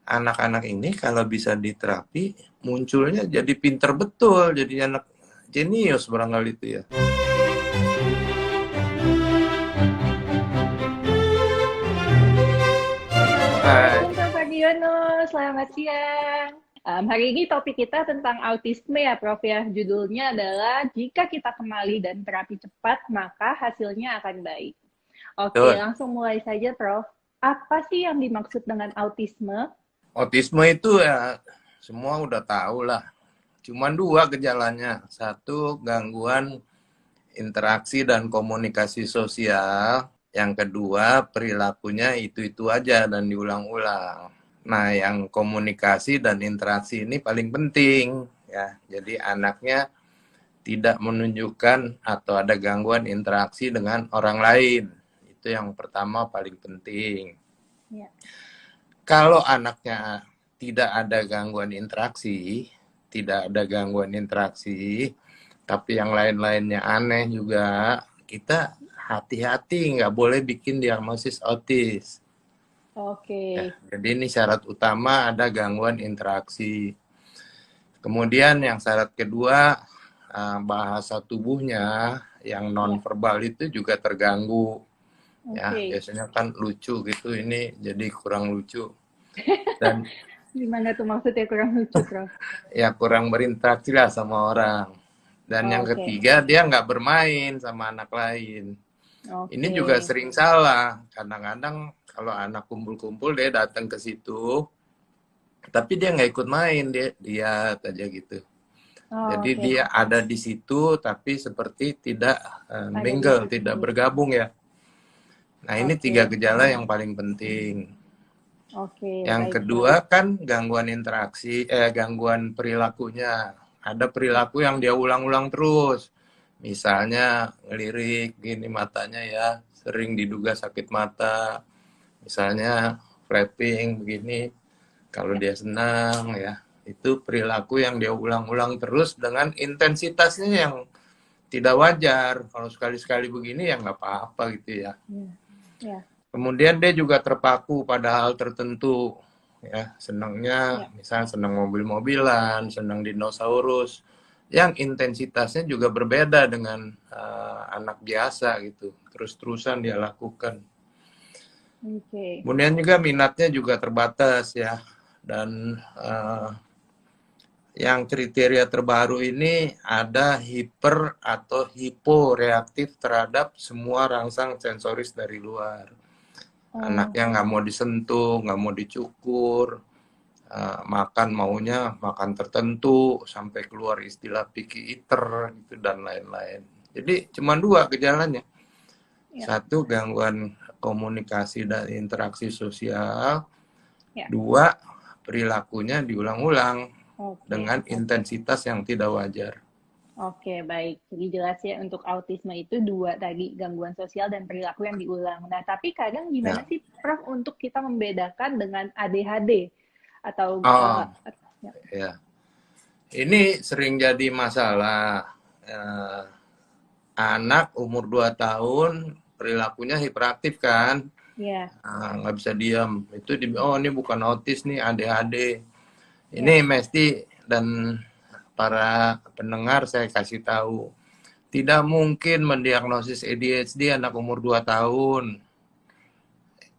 anak-anak ini kalau bisa diterapi, munculnya jadi pinter betul, jadi anak jenius barangkali itu ya. Halo Hai. Prof. Ardiono, selamat siang. Hari ini topik kita tentang autisme ya Prof ya. Judulnya adalah jika kita kenali dan terapi cepat, maka hasilnya akan baik. Oke, Betul. langsung mulai saja Prof. Apa sih yang dimaksud dengan autisme? Autisme itu ya semua udah tahu lah. Cuman dua gejalanya. Satu, gangguan interaksi dan komunikasi sosial. Yang kedua, perilakunya itu-itu aja dan diulang-ulang. Nah, yang komunikasi dan interaksi ini paling penting ya. Jadi anaknya tidak menunjukkan atau ada gangguan interaksi dengan orang lain. Itu yang pertama paling penting. Ya. Kalau anaknya tidak ada gangguan interaksi, tapi yang lain-lainnya aneh juga, kita hati-hati, nggak boleh bikin diagnosis autis. Oke. Ya, jadi ini syarat utama ada gangguan interaksi. Kemudian yang syarat kedua, bahasa tubuhnya yang nonverbal itu juga terganggu. Ya, Oke. biasanya kan lucu gitu, ini jadi kurang lucu. Dan Gimana tuh maksudnya kurang lucu Prof? ya kurang berinteraksi lah sama orang. Dan yang Oke. ketiga, dia nggak bermain sama anak lain. Ini Oke. juga sering salah. Kadang-kadang kalau anak kumpul-kumpul, dia datang ke situ, tapi dia nggak ikut main, dia lihat aja gitu. Jadi Oke. dia ada di situ, tapi seperti tidak Ada di mingle, tidak situ. bergabung ya. Nah ini tiga Oke. gejala yang paling penting. Oke, Yang baik Prof. kedua kan gangguan interaksi, gangguan perilakunya. Ada perilaku yang dia ulang-ulang terus. Misalnya ngelirik gini matanya ya, sering diduga sakit mata. Misalnya flapping begini, kalau Ya. dia senang ya. Itu perilaku yang dia ulang-ulang terus dengan intensitasnya yang tidak wajar. Kalau sekali-sekali begini ya nggak apa-apa gitu ya. Ya. Ya. Kemudian dia juga terpaku pada hal tertentu. Ya, senangnya Ya. misalnya senang mobil-mobilan, senang dinosaurus, yang intensitasnya juga berbeda dengan anak biasa gitu. Terus-terusan dia lakukan. Oke. Kemudian juga minatnya juga terbatas ya. Dan yang kriteria terbaru ini ada hiper atau hiporeaktif terhadap semua rangsang sensoris dari luar. Oh, Anaknya nggak mau disentuh, nggak mau dicukur, makan maunya makan tertentu, sampai keluar istilah picky eater gitu dan lain-lain. Jadi cuma dua gejalanya. ya. Satu, gangguan komunikasi dan interaksi sosial. Ya. Dua, perilakunya diulang-ulang Oke. dengan intensitas yang tidak wajar. Oke, baik. Jadi jelas ya untuk autisme itu dua tadi, gangguan sosial dan perilaku yang diulang. Nah, tapi kadang gimana Ya. sih, Prof, untuk kita membedakan dengan ADHD atau Oh, ya. ya. Ini sering jadi masalah. Anak umur 2 tahun perilakunya hiperaktif kan, Ya. nggak bisa diam. Itu oh ini bukan autis nih, ADHD. Ini Ya. mesti, dan para pendengar saya kasih tahu, tidak mungkin mendiagnosis ADHD anak umur 2 tahun.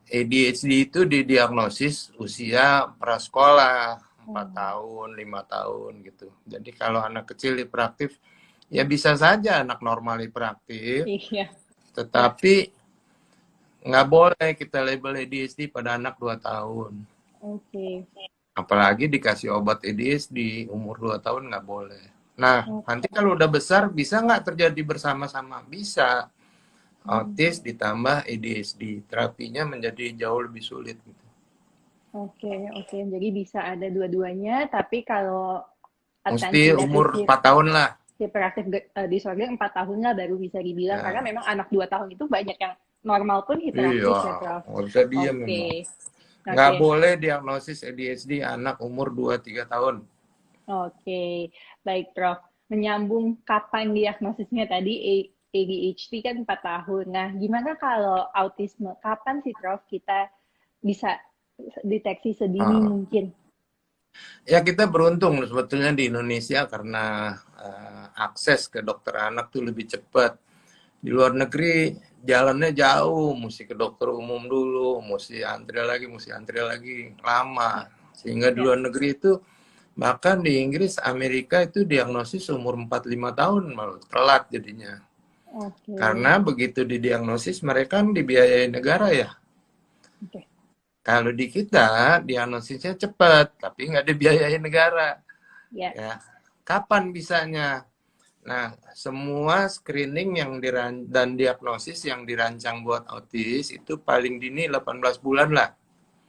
ADHD itu didiagnosis usia prasekolah, 4 tahun, 5 tahun gitu. Jadi kalau anak kecil hiperaktif, ya bisa saja anak normal hiperaktif, Iya. Ya. tetapi nggak boleh kita label ADHD pada anak 2 tahun. Oke. Apalagi dikasih obat ADHD umur 2 tahun nggak boleh. Nah, nanti Oke. kalau udah besar bisa nggak terjadi bersama-sama? Bisa. Autis ditambah ADHD. Terapinya menjadi jauh lebih sulit. Gitu. Oke, oke. Jadi bisa ada dua-duanya, tapi kalau Mesti attention umur deficit 4 tahun lah. hyperactive disorder 4 tahun lah baru bisa dibilang, karena Ya. memang anak 2 tahun itu banyak yang normal pun Iya, hiperaktif ya, Prof. nggak bisa diam memang. Oke, Nggak oke, boleh diagnosis ADHD anak umur 2-3 tahun. oke. Baik, Prof. Menyambung kapan diagnosisnya tadi, ADHD kan 4 tahun. Nah, gimana kalau autisme? Kapan sih, Prof, kita bisa deteksi sedini Ah. mungkin. Ya kita beruntung sebetulnya di Indonesia karena akses ke dokter anak tuh lebih cepat. Di luar negeri jalannya jauh, mesti ke dokter umum dulu, mesti antri lagi, lama. Sehingga di Ya, luar negeri itu, bahkan di Inggris, Amerika itu diagnosis umur 45 tahun malah telat jadinya. oke, Karena begitu didiagnosis mereka kan dibiayai negara ya. oke, Kalau di kita diagnosisnya cepat, tapi nggak dibiayai negara. ya, Ya, kapan bisanya? Nah, semua screening dan diagnosis yang dirancang buat autis itu paling dini 18 bulan lah.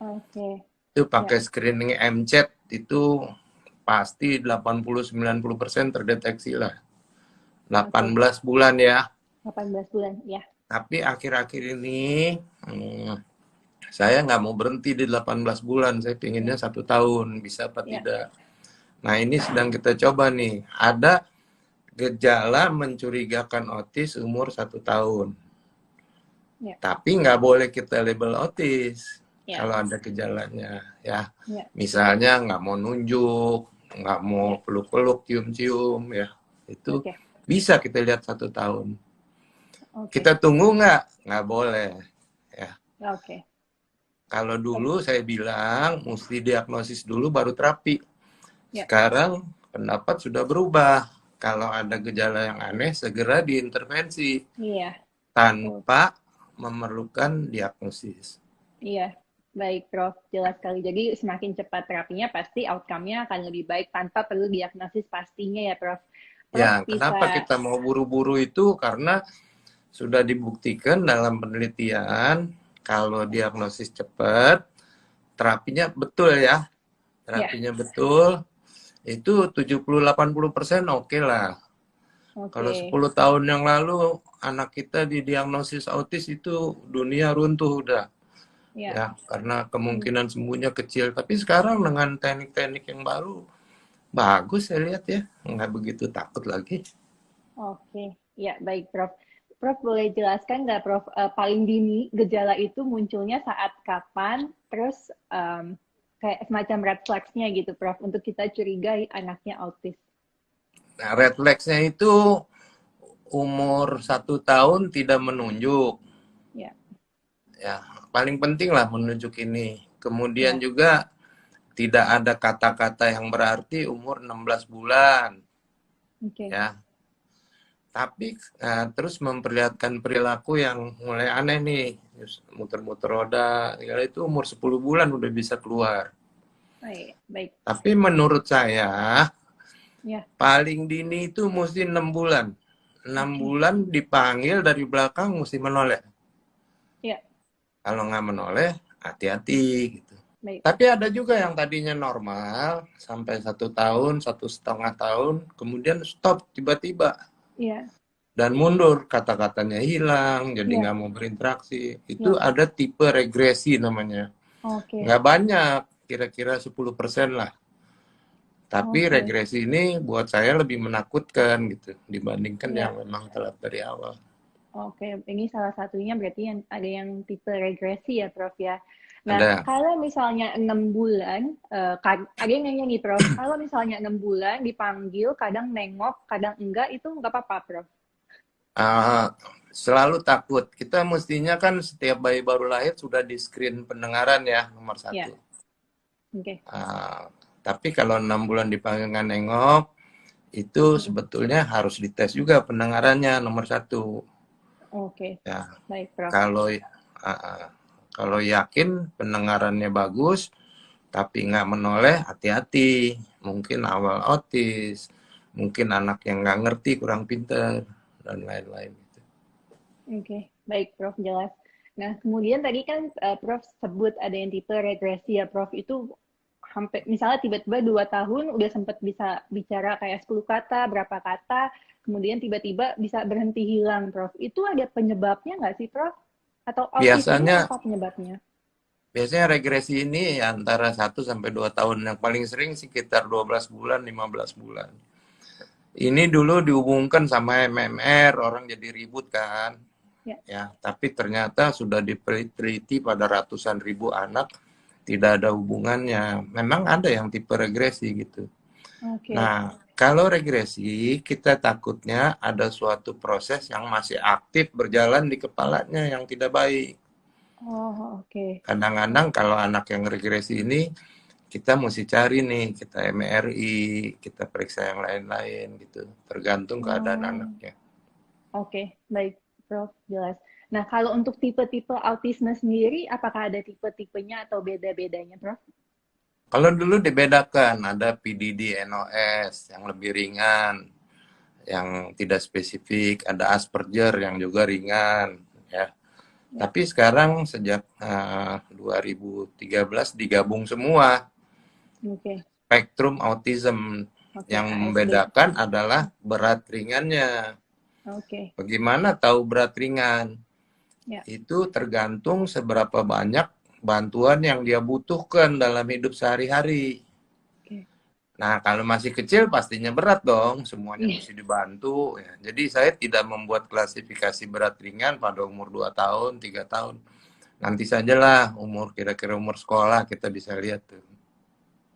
oke, Itu ya, pakai screening MCET itu pasti 80-90% terdeteksi lah. oke, 18 bulan ya. 18 bulan, ya, Tapi akhir-akhir ini saya nggak mau berhenti di 18 bulan. Saya pinginnya 1 tahun. Bisa apa ya, tidak? Nah, ini sedang kita coba nih. Ada gejala mencurigakan autis umur 1 tahun. ya, Tapi nggak boleh kita label autis ya, kalau ada gejalanya. Ya, ya, misalnya nggak mau nunjuk, nggak ya, mau peluk-peluk, cium-cium, ya. Itu oke, bisa kita lihat 1 tahun. oke, Kita tunggu nggak? Nggak boleh. Ya. oke, Kalau dulu saya bilang mesti diagnosis dulu baru terapi. ya, Sekarang pendapat sudah berubah. Kalau ada gejala yang aneh, segera diintervensi iya, betul. tanpa memerlukan diagnosis. Iya, baik Prof. Jelas sekali. Jadi semakin cepat terapinya pasti outcome-nya akan lebih baik tanpa perlu diagnosis pastinya ya Prof. Prof Ya, kenapa bisa, kita mau buru-buru itu? Karena sudah dibuktikan dalam penelitian kalau diagnosis cepat, terapinya betul ya. ya, Terapinya betul, itu 70-80% oke lah. Kalau oke, 10 tahun yang lalu anak kita didiagnosis autis itu dunia runtuh udah. ya, Ya, karena kemungkinan sembuhnya kecil. Tapi sekarang dengan teknik-teknik yang baru, bagus saya lihat ya. Nggak begitu takut lagi. oke, ya baik Prof. Prof boleh jelaskan nggak Prof, paling dini gejala itu munculnya saat kapan, terus kayak semacam red flags-nya gitu Prof, untuk kita curigai anaknya autis. Nah, red flags-nya itu umur 1 tahun tidak menunjuk. Ya, Ya, paling penting lah menunjuk ini. Kemudian ya, juga tidak ada kata-kata yang berarti umur 16 bulan. oke, Ya, tapi terus memperlihatkan perilaku yang mulai aneh nih, muter-muter roda, ya itu umur 10 bulan udah bisa keluar. baik, baik, Tapi menurut saya ya, paling dini itu mesti 6 bulan. 6 oke, bulan dipanggil dari belakang mesti menoleh. ya, Kalau nggak menoleh, hati-hati gitu. baik, Tapi ada juga yang tadinya normal sampai 1 tahun, 1,5 tahun, kemudian stop tiba-tiba ya, dan mundur, kata-katanya hilang, jadi ya, nggak mau berinteraksi. Itu ya, ada tipe regresi namanya. oke, Nggak banyak, kira-kira 10% lah. Tapi oke. regresi ini buat saya lebih menakutkan gitu dibandingkan Ya, yang memang telat dari awal. oke. Ini salah satunya berarti yang ada yang tipe regresi ya, Prof ya. Nah, Ada. kalau misalnya 6 bulan, ada yang nanya nih, Prof. Kalau misalnya 6 bulan dipanggil, kadang nengok, kadang enggak, itu nggak apa-apa, Prof. Uh, Selalu takut. Kita mestinya kan setiap bayi baru lahir sudah di screen pendengaran ya nomor Ya, 1. oke. Tapi kalau 6 bulan dipanggil nggak nengok, itu sebetulnya harus dites juga pendengarannya nomor 1. Oke, Ya, baik, Prof. kalau kalau yakin pendengarannya bagus, tapi nggak menoleh, hati-hati. Mungkin awal autis, mungkin anak yang nggak ngerti, kurang pintar, dan lain-lain. Oke, baik, Prof. Jelas. Nah, kemudian tadi kan Prof sebut ada yang tipe regresi ya, Prof. Itu hampir, misalnya tiba-tiba 2 tahun udah sempat bisa bicara kayak 10 kata, berapa kata, kemudian tiba-tiba bisa berhenti hilang, Prof. Itu ada penyebabnya nggak sih, Prof? Atau autis ini Biasanya apa penyebabnya? biasanya regresi ini antara 1 sampai 2 tahun. Yang paling sering sekitar 12 bulan, 15 bulan. Ini dulu dihubungkan sama MMR, orang jadi ribut kan. Ya, Ya, tapi ternyata sudah diteliti pada ratusan ribu anak tidak ada hubungannya. Memang ada yang tipe regresi gitu. Oke. Nah, kalau regresi, kita takutnya ada suatu proses yang masih aktif berjalan di kepalanya yang tidak baik. Oh, oke. Kadang-kadang kalau anak yang regresi ini, kita mesti cari nih, kita MRI, kita periksa yang lain-lain gitu, tergantung keadaan Oh, anaknya. oke. Baik, Prof. Jelas. Nah, kalau untuk tipe-tipe autisme sendiri, apakah ada tipe-tipenya atau beda-bedanya, Prof? Kalau dulu dibedakan, ada PDD NOS yang lebih ringan, yang tidak spesifik, ada Asperger yang juga ringan, ya. Ya. Tapi sekarang sejak 2013 digabung semua, Oke. spektrum autism. Oke, Yang ASD. membedakan adalah berat ringannya. Oke. Bagaimana tahu berat ringan? Ya. Itu tergantung seberapa banyak bantuan yang dia butuhkan dalam hidup sehari-hari. Oke. Nah, kalau masih kecil pastinya berat dong, semuanya Iya. mesti dibantu. Ya. Jadi saya tidak membuat klasifikasi berat ringan pada umur 2 tahun, 3 tahun. Nanti sajalah umur kira-kira umur sekolah kita bisa lihat tuh.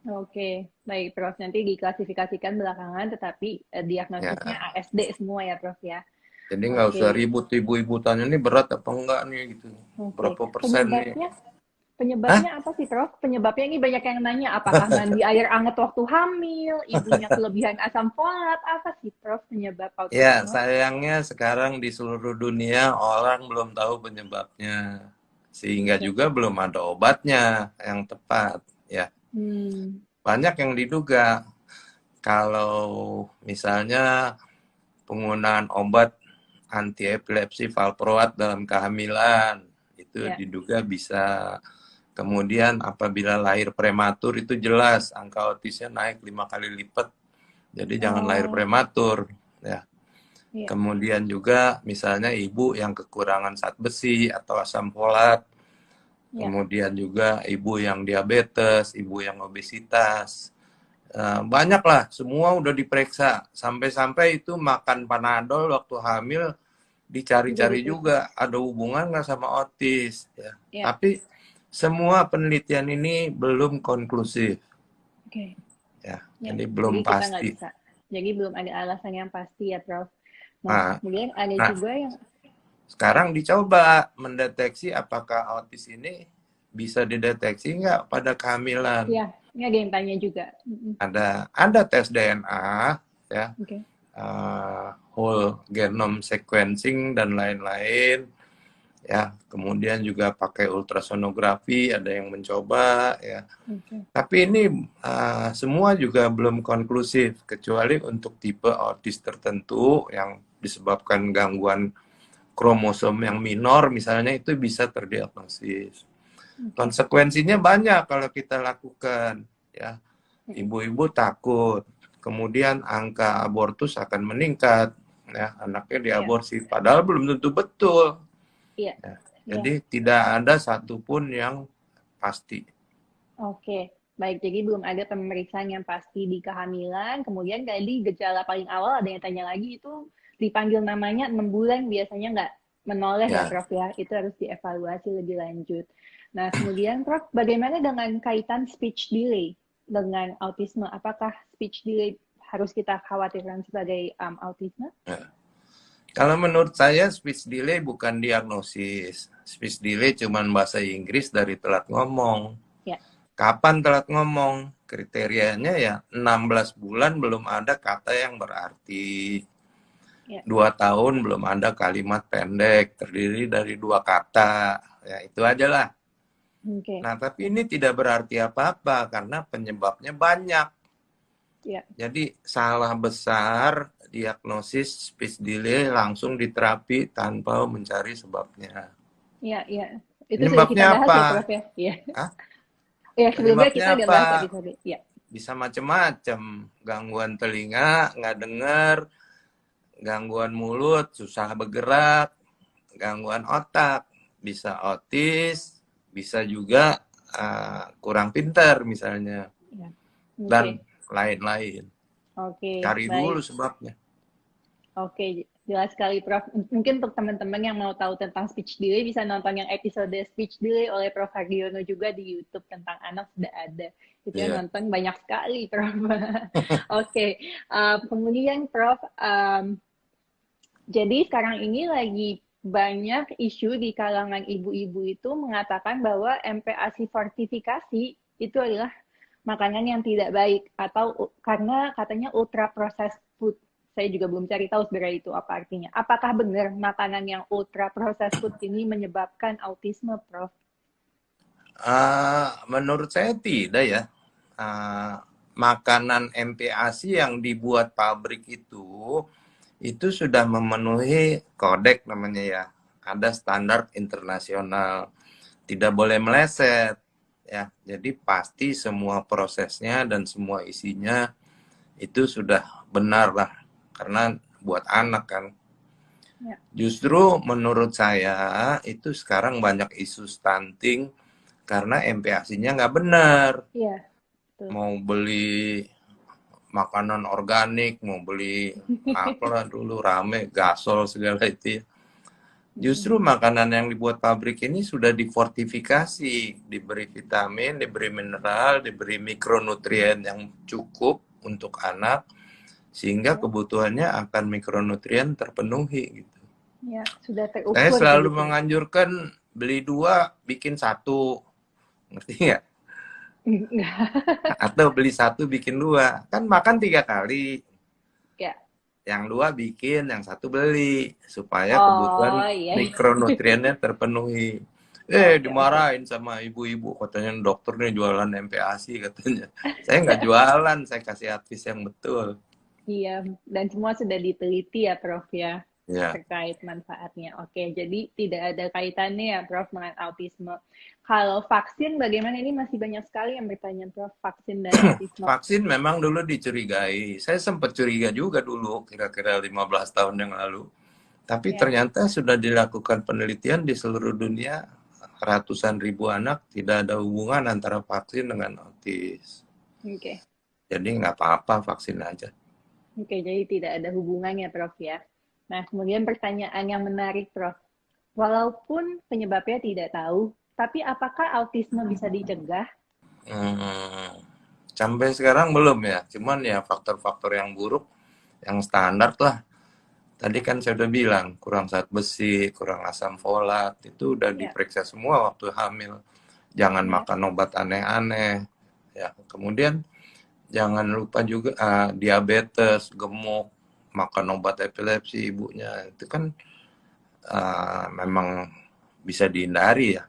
Oke, baik Prof. Nanti diklasifikasikan belakangan, tetapi diagnosisnya Ya, ASD semua ya Prof ya. jadi nggak usah Oke, ribut ibu-ibu tanya ini berat apa enggak nih gitu. oke. Berapa persen nih? Penyebabnya, Hah? penyebabnya apa sih Prof? Penyebabnya ini banyak yang nanya, apakah mandi air anget waktu hamil, ibunya kelebihan asam folat, apa sih Prof penyebab Ya, autisme? sayangnya sekarang di seluruh dunia orang belum tahu penyebabnya. Sehingga Oke. juga belum ada obatnya yang tepat. Ya, Hmm, banyak yang diduga. Kalau misalnya penggunaan obat anti epilepsi valproat dalam kehamilan, itu ya. diduga bisa. Kemudian apabila lahir prematur itu jelas angka autisnya naik 5 kali lipat. Jadi jangan lahir Oh, prematur. Ya. iya, Kemudian juga misalnya ibu yang kekurangan zat besi atau asam folat. ya. Kemudian juga ibu yang diabetes, ibu yang obesitas. Banyak lah, semua udah diperiksa. Sampai-sampai itu makan Panadol waktu hamil Juga dicari-cari diperiksa. juga ada hubungan nggak sama autis. Ya. Ya, Tapi semua penelitian ini belum konklusif. oke. Ya, Ya, jadi jadi belum kita nggak pasti. bisa. Jadi belum ada alasan yang pasti ya Prof. Nah, Nah, kemudian ada nah juga yang sekarang dicoba mendeteksi apakah autis ini bisa dideteksi nggak pada kehamilan. ya, ini ada yang tanya juga. Ada tes DNA, ya, Oke. whole genome sequencing dan lain-lain. Ya, kemudian juga pakai ultrasonografi, ada yang mencoba, ya. Oke. Tapi ini semua juga belum konklusif, kecuali untuk tipe autis tertentu yang disebabkan gangguan kromosom yang minor, misalnya itu bisa terdiagnosis. Oke. Konsekuensinya banyak kalau kita lakukan, ya. Ibu-ibu takut, kemudian angka abortus akan meningkat, ya, anaknya Iya. diaborsi, padahal belum tentu betul. Iya. Ya. Iya. Jadi tidak ada satupun yang pasti. Oke. Baik, jadi belum ada pemeriksaan yang pasti di kehamilan. Kemudian tadi gejala paling awal ada yang tanya lagi itu dipanggil namanya 6 bulan biasanya nggak menoleh ya Ya, Prof ya. Itu harus dievaluasi lebih lanjut. Nah, kemudian Prof, bagaimana dengan kaitan speech delay dengan autisme? Apakah speech delay harus kita khawatirkan sebagai autisme? ya. Kalau menurut saya speech delay bukan diagnosis. Speech delay cuma bahasa Inggris dari telat ngomong. Ya. Kapan telat ngomong? Kriterianya ya 16 bulan belum ada kata yang berarti. Ya. 2 tahun belum ada kalimat pendek terdiri dari 2 kata. Ya itu aja lah. Oke. Nah tapi ini tidak berarti apa-apa karena penyebabnya banyak. Ya. Jadi salah besar diagnosis speech delay langsung diterapi tanpa mencari sebabnya. Iya, iya. Itu sudah kita Penyebabnya bahas ya, apa? Prof ya. Iya. Hah? Ya, sebelumnya Penyebabnya kita udah apa? bahas episode. Iya. Bisa macam-macam. Gangguan telinga, nggak dengar, gangguan mulut, susah bergerak, gangguan otak, bisa autis, bisa juga kurang pintar misalnya, Iya. dan Oke. lain-lain. Oke, Cari dulu baik. sebabnya. Oke. Jelas sekali, Prof. Mungkin untuk teman-teman yang mau tahu tentang speech delay, bisa nonton yang episode speech delay oleh Prof. Hardiono juga di YouTube tentang anak sudah ada. Itu yang Iya. nonton banyak sekali, Prof. Oke, kemudian Prof, jadi sekarang ini lagi banyak isu di kalangan ibu-ibu itu mengatakan bahwa MPASI fortifikasi itu adalah makanan yang tidak baik atau karena katanya ultra processed food. Saya juga belum cari tahu sebenarnya itu apa artinya. Apakah benar makanan yang ultra processed food ini menyebabkan autisme, Prof? Menurut saya tidak ya. Makanan MPASI yang dibuat pabrik itu sudah memenuhi kodek namanya ya. Ada standar internasional. Tidak boleh meleset ya. Jadi pasti semua prosesnya dan semua isinya itu sudah benar lah. Karena buat anak kan. Ya. Justru menurut saya itu sekarang banyak isu stunting karena MPASI-nya nggak benar. Iya, betul. Mau beli makanan organik, mau beli apa dulu rame, gasol segala itu ya. Justru makanan yang dibuat pabrik ini sudah difortifikasi, diberi vitamin, diberi mineral, diberi mikronutrien yang cukup untuk anak, sehingga kebutuhannya akan mikronutrien terpenuhi gitu. Ya, sudah terukur. Saya selalu begitu. menganjurkan beli 2, bikin 1. Ngerti nggak? Atau beli 1, bikin 2. Kan makan 3 kali. Ya. Yang 2 bikin, yang 1 beli. Supaya kebutuhan Iya. mikronutriennya terpenuhi. Dimarahin sama ibu-ibu. Katanya dokter nih jualan MPASI katanya. Saya nggak jualan, saya kasih advice yang betul. Iya, dan semua sudah diteliti ya, Prof ya. Ya. Terkait manfaatnya. Oke, jadi tidak ada kaitannya ya, Prof, dengan autisme. Kalau vaksin, bagaimana? Ini masih banyak sekali yang bertanya, Prof, vaksin dan autisme. Vaksin memang dulu dicurigai. Saya sempat curiga juga dulu, kira-kira 15 tahun yang lalu. Tapi ternyata sudah dilakukan penelitian di seluruh dunia, ratusan ribu anak tidak ada hubungan antara vaksin dengan autis. Oke. Jadi nggak apa-apa, vaksin aja. Oke, jadi tidak ada hubungannya, Prof ya. Nah, kemudian pertanyaan yang menarik, Prof. Walaupun penyebabnya tidak tahu, tapi apakah autisme bisa dicegah? Sampai sekarang belum ya. Cuman ya faktor-faktor yang buruk, yang standar lah. Tadi kan saya udah bilang, kurang zat besi, kurang asam folat, itu udah diperiksa semua waktu hamil. Jangan makan obat aneh-aneh. Ya, kemudian jangan lupa juga diabetes, gemuk, makan obat epilepsi ibunya. Itu kan memang bisa dihindari ya.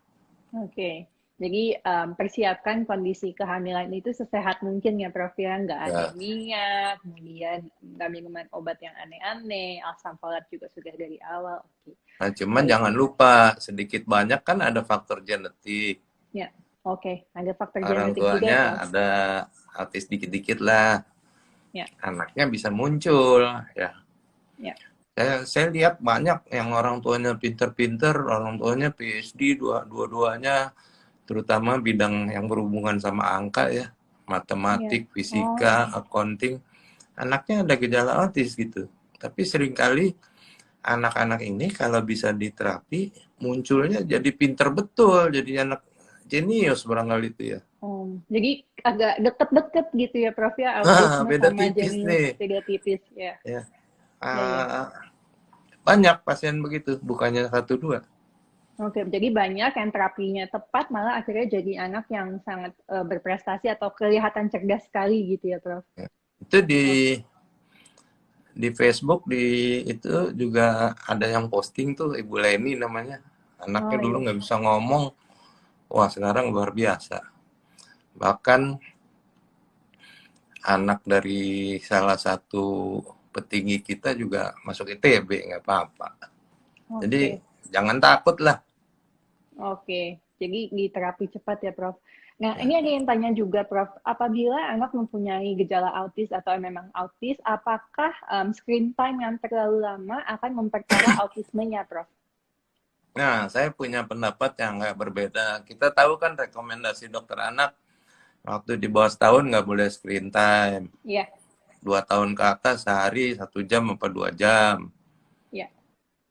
Oke. Jadi persiapkan kondisi kehamilan itu sesehat mungkin ya, Prof ya, nggak anemia, kemudian nggak minuman obat yang aneh-aneh, asam folat juga sudah dari awal. Oke. Nah, cuman jangan lupa sedikit banyak kan ada faktor genetik. Ya, oke. Ada faktor Orang genetik juga. tuanya ada autis dikit-dikit lah. Ya. Anaknya bisa muncul ya. Ya. Saya lihat banyak yang orang tuanya pinter-pinter, orang tuanya PhD dua-duanya, terutama bidang yang berhubungan sama angka ya, matematik, fisika, accounting, anaknya ada gejala autis gitu. Tapi seringkali anak-anak ini kalau bisa diterapi, munculnya jadi pinter betul, jadi anak jenius barangkali itu ya. Jadi agak deket-deket gitu ya, Prof ya, autisme beda sama tipis jenius, nih. beda tipis ya. Banyak pasien begitu, bukannya 1-2. Oke, jadi banyak yang terapinya tepat, malah akhirnya jadi anak yang sangat berprestasi atau kelihatan cerdas sekali gitu ya, Prof. Ya. Itu di Facebook itu juga ada yang posting tuh, Ibu Leni namanya. Anaknya dulu nggak bisa ngomong, wah sekarang luar biasa. Bahkan anak dari salah satu petinggi kita juga masuk ITB, nggak apa-apa. Jadi jangan takut lah. Oke, jadi di terapi cepat ya, Prof. Nah, ini ada yang tanya juga, Prof. Apabila anak mempunyai gejala autis atau memang autis, apakah screen time yang terlalu lama akan memperparah autismenya, Prof? Nah, saya punya pendapat yang nggak berbeda. Kita tahu kan rekomendasi dokter anak, waktu di bawah setahun nggak boleh screen time. Iya. 2 tahun ke atas sehari 1 jam apa 2 jam. Ya.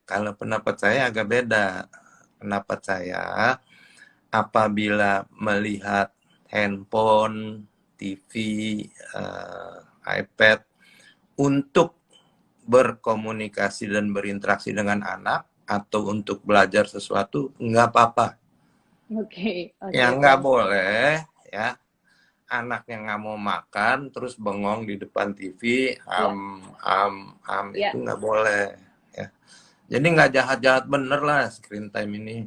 Kalau pendapat saya agak beda. Pendapat saya, apabila melihat handphone, TV, iPad untuk berkomunikasi dan berinteraksi dengan anak atau untuk belajar sesuatu, nggak apa-apa. Oke, Yang oke, nggak Prof. boleh, ya, anaknya nggak mau makan, terus bengong di depan TV, Ya, itu ya. nggak boleh. Ya. Jadi nggak jahat-jahat bener lah screen time ini.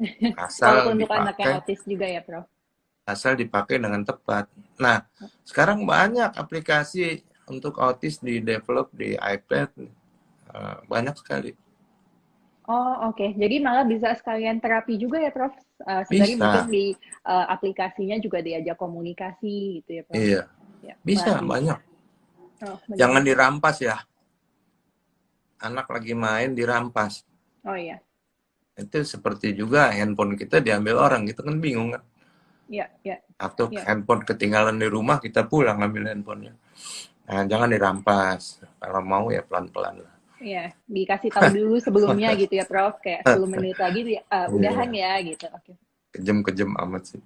Walaupun Asal untuk anak yang dipakai, autis juga ya, Prof. asal dipakai dengan tepat. Nah, sekarang banyak aplikasi untuk autis di develop di iPad, banyak sekali. Oh, oke. Jadi malah bisa sekalian terapi juga ya, Prof. Sembari mungkin Bisa, di aplikasinya juga diajak komunikasi gitu ya, Prof. iya, Ya, bisa wah bisa. banyak. Oh, Jangan benar-benar. dirampas ya, anak lagi main dirampas. Oh iya, Itu seperti juga handphone kita diambil orang, kita kan bingung kan. iya, iya, Atau iya. handphone ketinggalan di rumah, kita pulang ambil handphonenya. Nah, jangan dirampas. Kalau mau ya pelan-pelan lah. Iya, dikasih tahu dulu sebelumnya gitu ya, Prof. Kayak 10 menit lagi udahan Iya, ya gitu. Oke. kejem-kejem amat sih.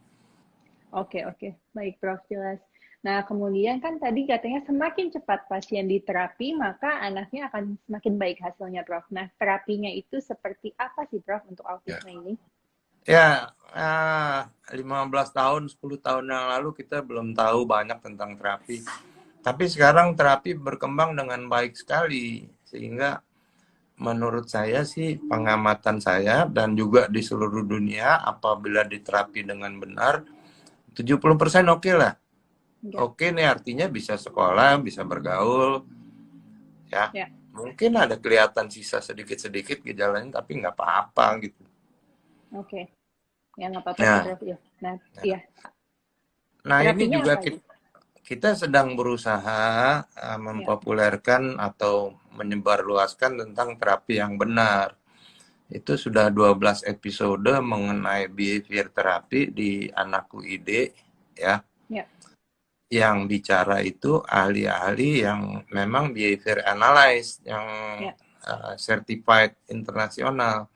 Oke, oke. Baik, Prof. Jelas. Nah, kemudian kan tadi katanya semakin cepat pasien diterapi, maka anaknya akan semakin baik hasilnya, Prof. Nah, terapinya itu seperti apa sih, Prof, untuk Ya, autisme ini? ya, 15 tahun, 10 tahun yang lalu kita belum tahu banyak tentang terapi. Tapi sekarang terapi berkembang dengan baik sekali. Sehingga menurut saya sih, pengamatan saya dan juga di seluruh dunia, apabila diterapi dengan benar, 70% oke lah. Ya, Oke nih artinya bisa sekolah, bisa bergaul, ya. ya. Mungkin ada kelihatan sisa sedikit-sedikit gejalanya, tapi nggak apa-apa gitu. Oke. Ya, nggak apa-apa sih, Nah, Prof. Ya. Nah, iya. nah ini Terapinya juga apa nih? kita sedang berusaha Ya, mempopulerkan atau menyebarluaskan tentang terapi yang benar. Itu sudah 12 episode mengenai behavior terapi di Anakku Ide, ya. ya, Yang bicara itu ahli-ahli yang memang behavior analyst, yang ya, certified internasional.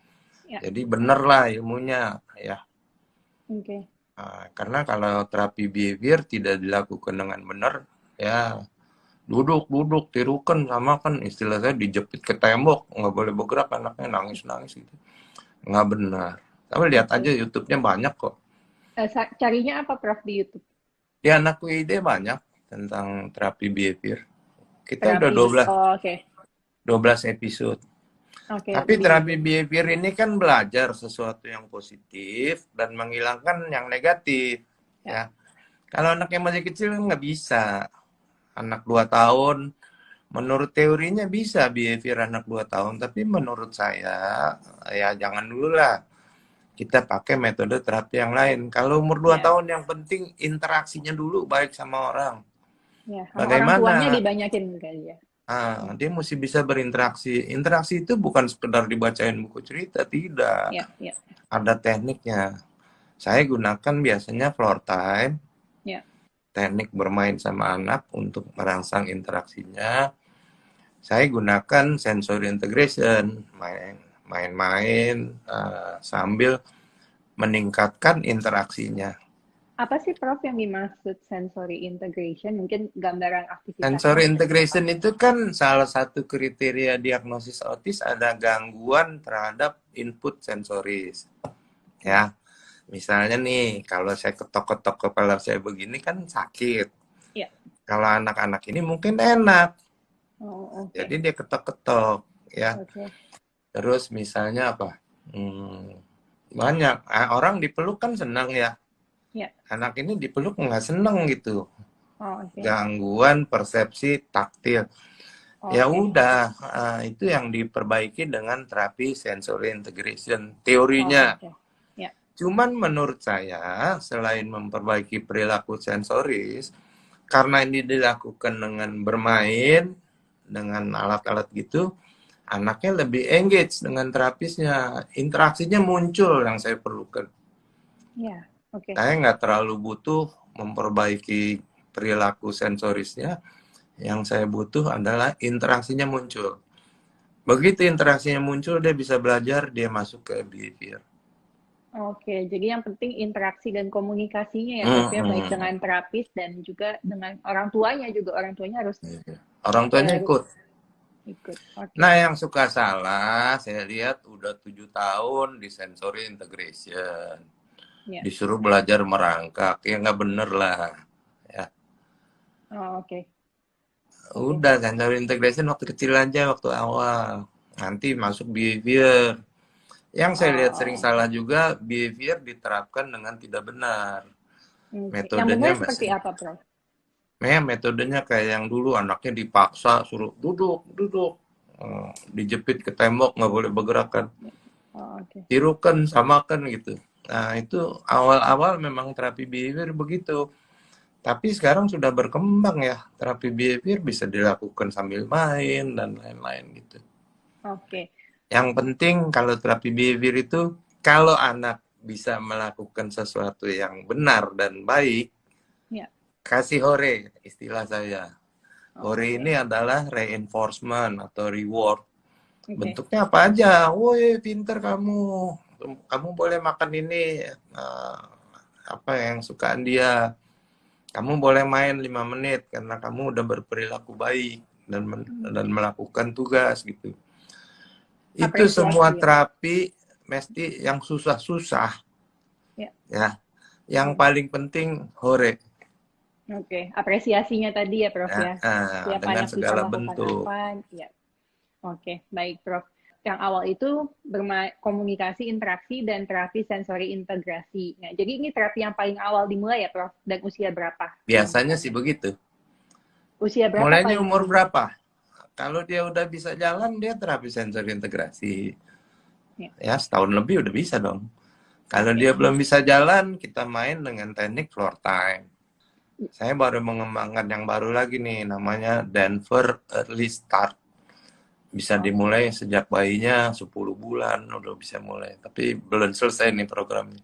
ya. Jadi bener lah ilmunya, ya. Oke. Karena kalau terapi behavior tidak dilakukan dengan benar, ya duduk tirukan, sama kan istilah saya dijepit ke tembok, nggak boleh bergerak, anaknya nangis gitu, nggak benar. Tapi lihat aja Oke. YouTube-nya banyak kok. Carinya apa, Prof, di YouTube? Di Anakku Ide banyak tentang terapi behavior. Kita udah Terapi. Oh, oke. 12 episode. Oke, Tapi di terapi YouTube. behavior ini kan belajar sesuatu yang positif dan menghilangkan yang negatif, Ya, ya. Kalau anak yang masih kecil nggak bisa. Anak 2 tahun, menurut teorinya bisa behavior anak 2 tahun, tapi menurut saya, ya jangan dulu lah. Kita pakai metode terapi yang lain. Kalau umur 2 ya, tahun yang penting interaksinya dulu baik sama orang. ya. Sama orang tuanya Bagaimana? dibanyakin kali ya. Dia mesti bisa berinteraksi. Interaksi itu bukan sekedar dibacain buku cerita, tidak. Ya, ya, Ada tekniknya. Saya gunakan biasanya floor time, ya. teknik bermain sama anak untuk merangsang interaksinya. Saya gunakan sensory integration, main-main sambil meningkatkan interaksinya. Apa sih, Prof, yang dimaksud sensory integration? Mungkin gambaran aktivitasnya Sensory seperti apa? integration itu kan salah satu kriteria diagnosis autis, ada gangguan terhadap input sensoris. Ya, Ya, misalnya nih, kalau saya ketok-ketok kepala saya begini kan sakit. ya. Kalau anak-anak ini mungkin enak, Oh, jadi oke. dia ketok-ketok, ya. Oke. Terus misalnya apa? Banyak orang dipeluk kan senang ya. Ya. Anak ini dipeluk nggak senang gitu. Oh, oke. Gangguan persepsi taktil. Ya Oke. udah, itu yang diperbaiki dengan terapi sensory integration Oh, teorinya. oke. Ya. Cuman menurut saya, selain memperbaiki perilaku sensoris, karena ini dilakukan dengan bermain, dengan alat-alat gitu, anaknya lebih engage dengan terapisnya. Interaksinya muncul yang saya perlukan. Ya. Oke. Saya nggak terlalu butuh memperbaiki perilaku sensorisnya. Yang saya butuh adalah interaksinya muncul. Begitu interaksinya muncul, dia bisa belajar, dia masuk ke behavior. Oke, jadi yang penting interaksi dan komunikasinya ya, Prof ya, baik Hmm. dengan terapis dan juga dengan orang tuanya juga. Orang tuanya harus Orang tuanya ikut. ikut. Oke. Nah, yang suka salah, saya lihat udah 7 tahun di sensory integration. Ya. Disuruh belajar merangkak, ya nggak bener lah. Ya. Oh, oke. Udah, sensory integration waktu kecil aja, waktu awal. Nanti masuk behavior. Yang saya lihat sering Oh, salah juga, behavior diterapkan dengan tidak benar. oke. Yang Metodenya benar seperti masih, apa, Prof? metodenya kayak yang dulu, anaknya dipaksa, suruh duduk, duduk. Dijepit ke tembok, nggak boleh bergerak kan. Oh, oke. Tirukan, samakan gitu. Nah, itu awal-awal memang terapi behavior begitu. Tapi sekarang sudah berkembang ya, terapi behavior bisa dilakukan sambil main dan lain-lain gitu. Oke. Yang penting kalau terapi behavior itu, kalau anak bisa melakukan sesuatu yang benar dan baik, Ya. kasih hore, istilah saya. Oh, Hore oke. ini adalah reinforcement atau reward. Oke. Bentuknya apa aja? Woi, pinter kamu. Kamu boleh makan ini. Apa yang sukaan dia. Kamu boleh main 5 menit karena kamu udah berperilaku baik dan melakukan tugas gitu. Itu semua Apresiasi ya. terapi mesti yang susah-susah Ya. ya. Yang Hmm. paling penting hore Oke. Apresiasinya tadi ya, Prof ya. ya. Setiap Dengan anak bisa segala melakukan bentuk. apa, ya. Oke, baik, Prof. Yang awal itu komunikasi, interaksi, dan terapi sensori integrasi. Nah, jadi ini terapi yang paling awal dimulai ya, Prof? Dan usia berapa Biasanya sih dilakukannya? begitu. Usia berapa Mulainya paling umur di... berapa? Kalau dia udah bisa jalan, dia terapi sensori integrasi. Ya, Ya, setahun lebih udah bisa dong. Kalau oke. dia belum bisa jalan, kita main dengan teknik floor time. Saya baru mengembangkan yang baru lagi nih, namanya Denver Early Start. Bisa Oke. dimulai sejak bayinya 10 bulan, udah bisa mulai. Tapi belum selesai nih programnya.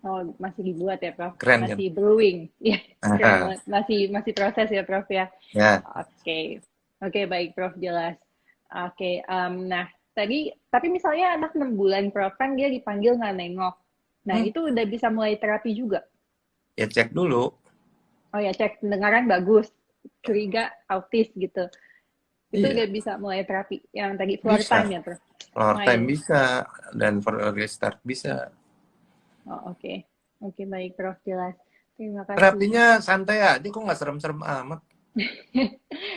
Oh, masih dibuat ya, Prof? Keren kan? Masih brewing. Ya, keren banget. Masih proses ya, Prof ya? Ya, Oke. Oke, baik, Prof. Jelas. Oke, nah, tapi misalnya anak 6 bulan, Prof, kan dia dipanggil nggak nengok. Nah, hmm, itu udah bisa mulai terapi juga. ya cek dulu. Oh ya, cek pendengaran bagus, curiga autis gitu. Itu Iya, udah bisa mulai terapi. Yang tadi floor bisa. time ya, Prof? Floor time Main. bisa, Denver Early Start bisa. Oh, oke. Oke, baik, Prof. Jelas. Terima kasih. Terapinya santai aja, kok nggak serem-serem amat.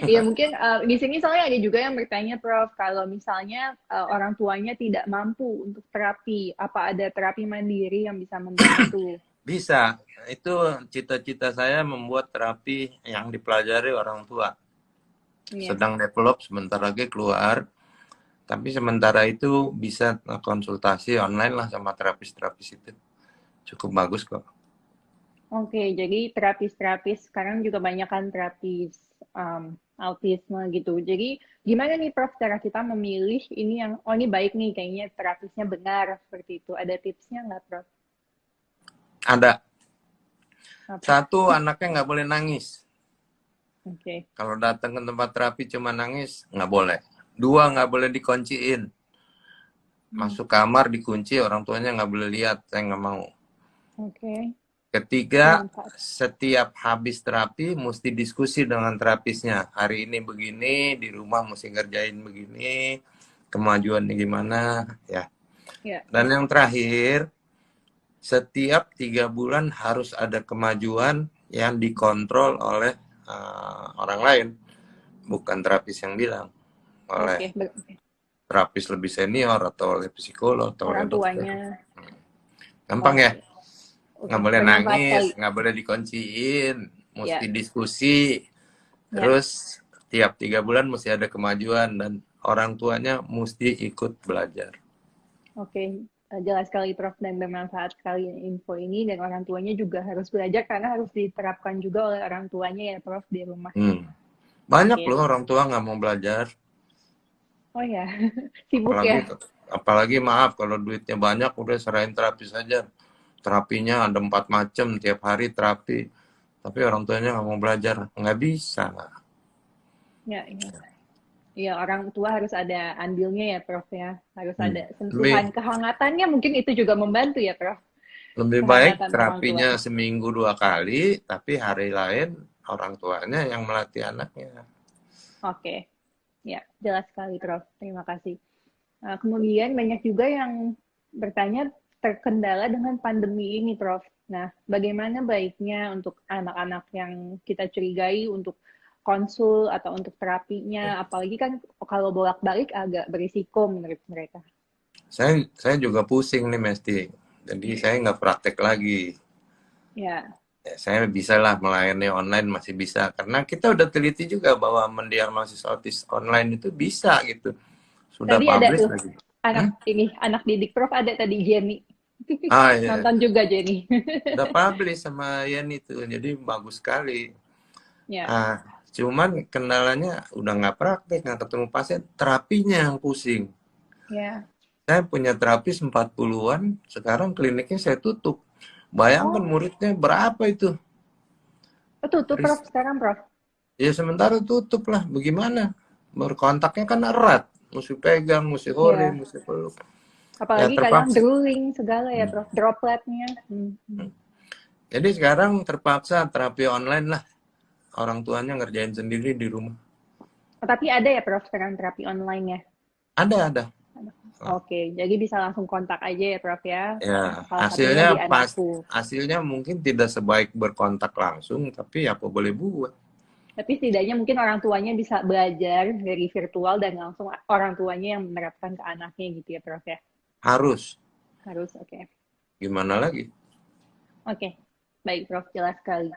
Iya, mungkin di sini soalnya ada juga yang bertanya, Prof, kalau misalnya orang tuanya tidak mampu untuk terapi, apa ada terapi mandiri yang bisa membantu? Bisa. Itu cita-cita saya membuat terapi yang dipelajari orang tua. Iya. Sedang develop, sebentar lagi keluar. Tapi sementara itu bisa konsultasi online lah sama terapis-terapis itu. Cukup bagus kok. Oke, jadi terapis-terapis sekarang juga banyak kan terapis autisme gitu. Jadi gimana nih Prof cara kita memilih ini yang oh ini baik nih kayaknya terapisnya benar seperti itu. Ada tipsnya nggak Prof? Ada. Apa? Satu, anaknya nggak boleh nangis. Oke. Kalau datang ke tempat terapi cuma nangis, nggak boleh. Dua, nggak boleh dikunciin. Hmm. Masuk kamar dikunci, orang tuanya nggak boleh lihat. Saya nggak mau. Oke. Ketiga, Yang empat. setiap habis terapi mesti diskusi dengan terapisnya. Hari ini begini, di rumah mesti ngerjain begini, kemajuannya gimana, ya. Ya. Dan yang terakhir, setiap 3 bulan harus ada kemajuan yang dikontrol oleh orang lain, bukan terapis yang bilang, oleh Oke. terapis lebih senior atau oleh psikolog atau oleh Orang dokter. tuanya. Gampang ya? Oke. Nggak Oke. boleh Bermanfaat nangis, sekali. nggak boleh dikunciin, mesti Ya. diskusi, Ya. terus tiap 3 bulan mesti ada kemajuan dan orang tuanya mesti ikut belajar. Oke. Jelas sekali Prof dan bermanfaat sekali info ini dan orang tuanya juga harus belajar karena harus diterapkan juga oleh orang tuanya ya Prof di rumah. Banyak Oke. loh orang tua nggak mau belajar, Oh ya, sibuk apalagi ya. apalagi maaf kalau duitnya banyak udah serahin terapis saja. Terapinya ada 4 macam tiap hari terapi, tapi orang tuanya nggak mau belajar, nggak bisa. Ya, ya. Ya, orang tua harus ada andilnya ya, Prof ya. Harus Hmm. ada sentuhan Lebih kehangatannya, mungkin itu juga membantu ya, Prof. lebih baik Kehangatan orang tua. terapinya seminggu 2 kali, tapi hari lain orang tuanya yang melatih anaknya. Oke, ya, jelas sekali, Prof. Terima kasih. Kemudian banyak juga yang bertanya terkendala dengan pandemi ini, Prof. Nah, bagaimana baiknya untuk anak-anak yang kita curigai untuk konsul atau untuk terapinya, apalagi kan kalau bolak-balik agak berisiko menurut mereka. Saya juga pusing nih, Mesti. Jadi saya nggak praktek lagi. Ya, Ya, saya bisa lah melayani online, masih bisa. Karena kita udah teliti juga bahwa mendiagnosis autis online itu bisa gitu. Sudah tadi ada publish tuh lagi. Hmm? anak didik Prof ada tadi Jenny. Ah ya, Nonton juga Jenny. udah publish sama Ian itu. Jadi bagus sekali. Ya, Ah, cuman kendalanya udah nggak praktek, nggak ketemu pasien, terapinya yang pusing. ya. Saya punya terapis 40-an, sekarang kliniknya saya tutup. Bayangkan Oh, muridnya berapa itu? tutup Prof sekarang Prof. Ya sementara tutup lah, bagaimana? Berkontaknya kan erat, mesti pegang, mesti hore, Ya, mesti peluk. Ya apalagi kadang terpaksa. drooling segala ya Hmm. Prof, dropletnya. Jadi sekarang terpaksa terapi online lah. Orang tuanya ngerjain sendiri di rumah. Oh, tapi ada ya Prof sekarang terapi online ya. Ada. Oke, jadi bisa langsung kontak aja ya Prof ya. Ya, Salah satunya hasilnya di pas, anakku. hasilnya mungkin tidak sebaik berkontak langsung, tapi apa boleh buat. Tapi setidaknya mungkin orang tuanya bisa belajar dari virtual dan langsung orang tuanya yang menerapkan ke anaknya gitu ya Prof ya. Harus. Harus, oke. Gimana lagi? Oke, baik Prof, jelas sekali.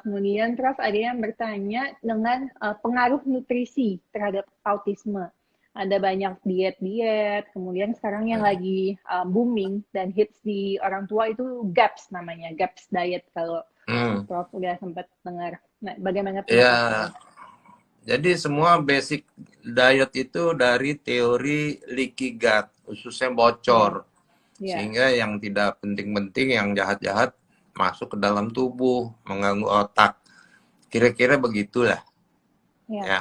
Kemudian Prof, ada yang bertanya dengan pengaruh nutrisi terhadap autisme. Ada banyak diet-diet, kemudian sekarang yang lagi booming dan hits di orang tua itu GAPS namanya, GAPS diet kalau Hmm. Prof udah sempat dengar. Nah, bagaimana pendapat Ya, Prof? jadi semua basic diet itu dari teori leaky gut, khususnya bocor. Ya, ya, Sehingga yang tidak penting-penting, yang jahat-jahat masuk ke dalam tubuh, mengganggu otak. Kira-kira begitulah. ya. Ya,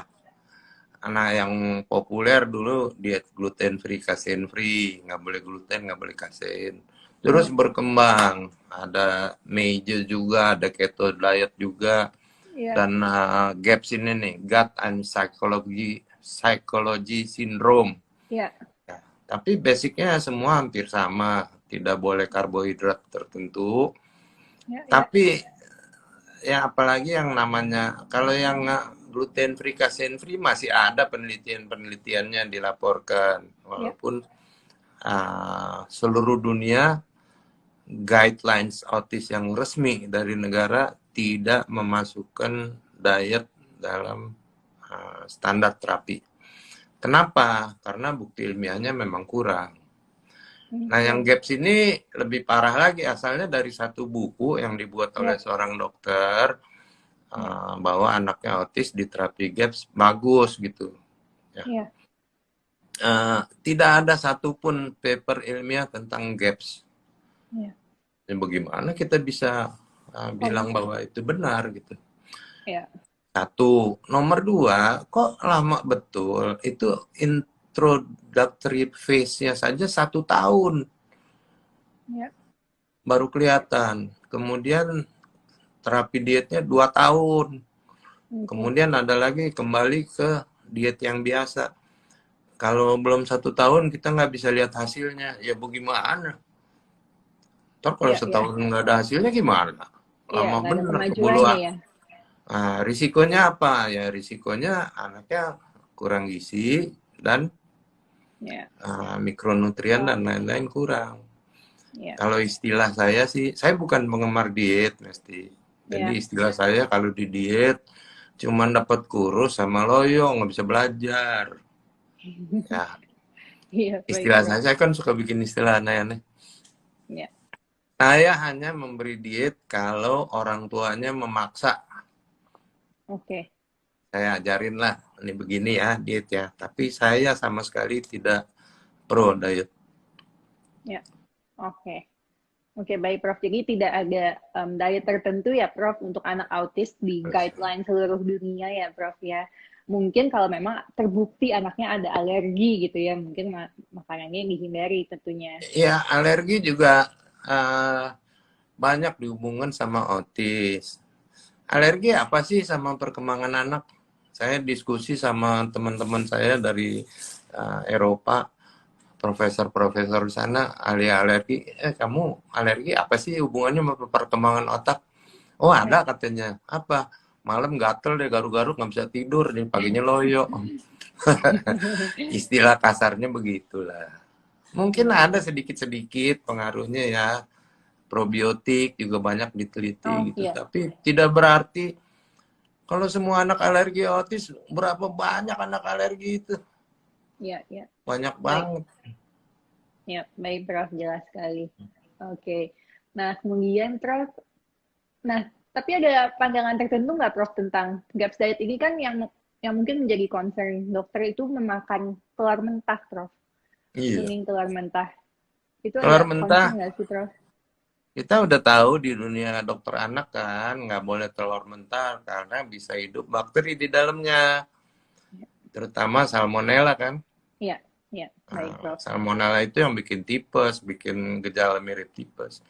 anak yang populer dulu diet gluten free, kasein free, nggak boleh gluten, nggak boleh kasein. Terus Ya, berkembang, ada meja juga, ada keto diet juga, ya, dan gaps ini nih, gut and psychology syndrome. ya, Ya, tapi basicnya semua hampir sama, tidak boleh karbohidrat tertentu. ya, ya. Tapi ya apalagi yang namanya, kalau yang gluten free, casein free masih ada penelitian-penelitiannya dilaporkan, Ya. walaupun seluruh dunia guidelines autis yang resmi dari negara tidak memasukkan diet dalam standar terapi. Kenapa? Karena bukti ilmiahnya memang kurang. Nah, yang Oke. GAPS ini lebih parah lagi, asalnya dari satu buku yang dibuat oleh Ya, seorang dokter, ya, bahwa anaknya autis di terapi GAPS bagus gitu. Ya. ya. Tidak ada satupun paper ilmiah tentang GAPS. Ya. Ya, bagaimana kita bisa bilang Oke. bahwa itu benar gitu. Ya, Satu, nomor dua, kok lama betul? Itu introductory phase-nya saja 1 tahun ya. baru kelihatan. Kemudian terapi dietnya 2 tahun. Oke. Kemudian ada lagi kembali ke diet yang biasa. Kalau belum 1 tahun kita nggak bisa lihat hasilnya, ya bagaimana? Ntar kalau Ya, ya. setahun nggak ada hasilnya gimana? Iya, Lama nggak ada bener kemajuannya kebuluan. ya. Nah, risikonya apa? Ya risikonya anaknya kurang gizi dan Ya, mikronutrien dan lain-lain kurang. ya, Kalau istilah saya sih, saya bukan penggemar diet, mesti. Jadi ya. istilah saya kalau di diet cuman dapat kurus sama loyo, nggak bisa belajar. Ya, Iya, baik, istilah Prof. saya kan suka bikin istilah aneh-aneh. Ya, Saya hanya memberi diet kalau orang tuanya memaksa. oke. Saya ajarin lah, ini begini ya diet ya. Tapi saya sama sekali tidak pro diet. Ya, oke. Oke, baik, Prof. Jadi tidak ada diet tertentu ya, Prof, untuk anak autis di guideline seluruh dunia ya, Prof, ya. Mungkin kalau memang terbukti anaknya ada alergi gitu ya, mungkin makanannya dihindari tentunya. Ya, alergi juga banyak dihubungkan sama autis. Alergi apa sih sama perkembangan anak? Saya diskusi sama teman-teman saya dari Eropa, profesor-profesor di sana, ahli alergi. Kamu alergi apa sih hubungannya sama perkembangan otak? Oh ada katanya. Apa? Malam gatel deh, garuk-garuk nggak bisa tidur, nih paginya loyo. Istilah kasarnya begitulah. Mungkin ada sedikit-sedikit pengaruhnya ya. Probiotik juga banyak diteliti gitu. Iya, Tapi tidak berarti kalau semua anak alergi autis, berapa banyak anak alergi itu? iya, iya. Banyak Baik, banget. ya, baik Prof, jelas sekali. Oke. Nah, kemudian Prof, nah, tapi ada pandangan tertentu nggak Prof tentang GAPS diet ini kan yang mungkin menjadi concern dokter itu memakan telur mentah, Prof. Iya. Kuning telur mentah. Itu Telur ada mentah, concern nggak sih, Prof? kita udah tahu di dunia dokter anak kan, nggak boleh telur mentah karena bisa hidup bakteri di dalamnya. Terutama salmonella kan. Iya, iya, baik Prof. Salmonella itu yang bikin tipes, bikin gejala mirip tipes.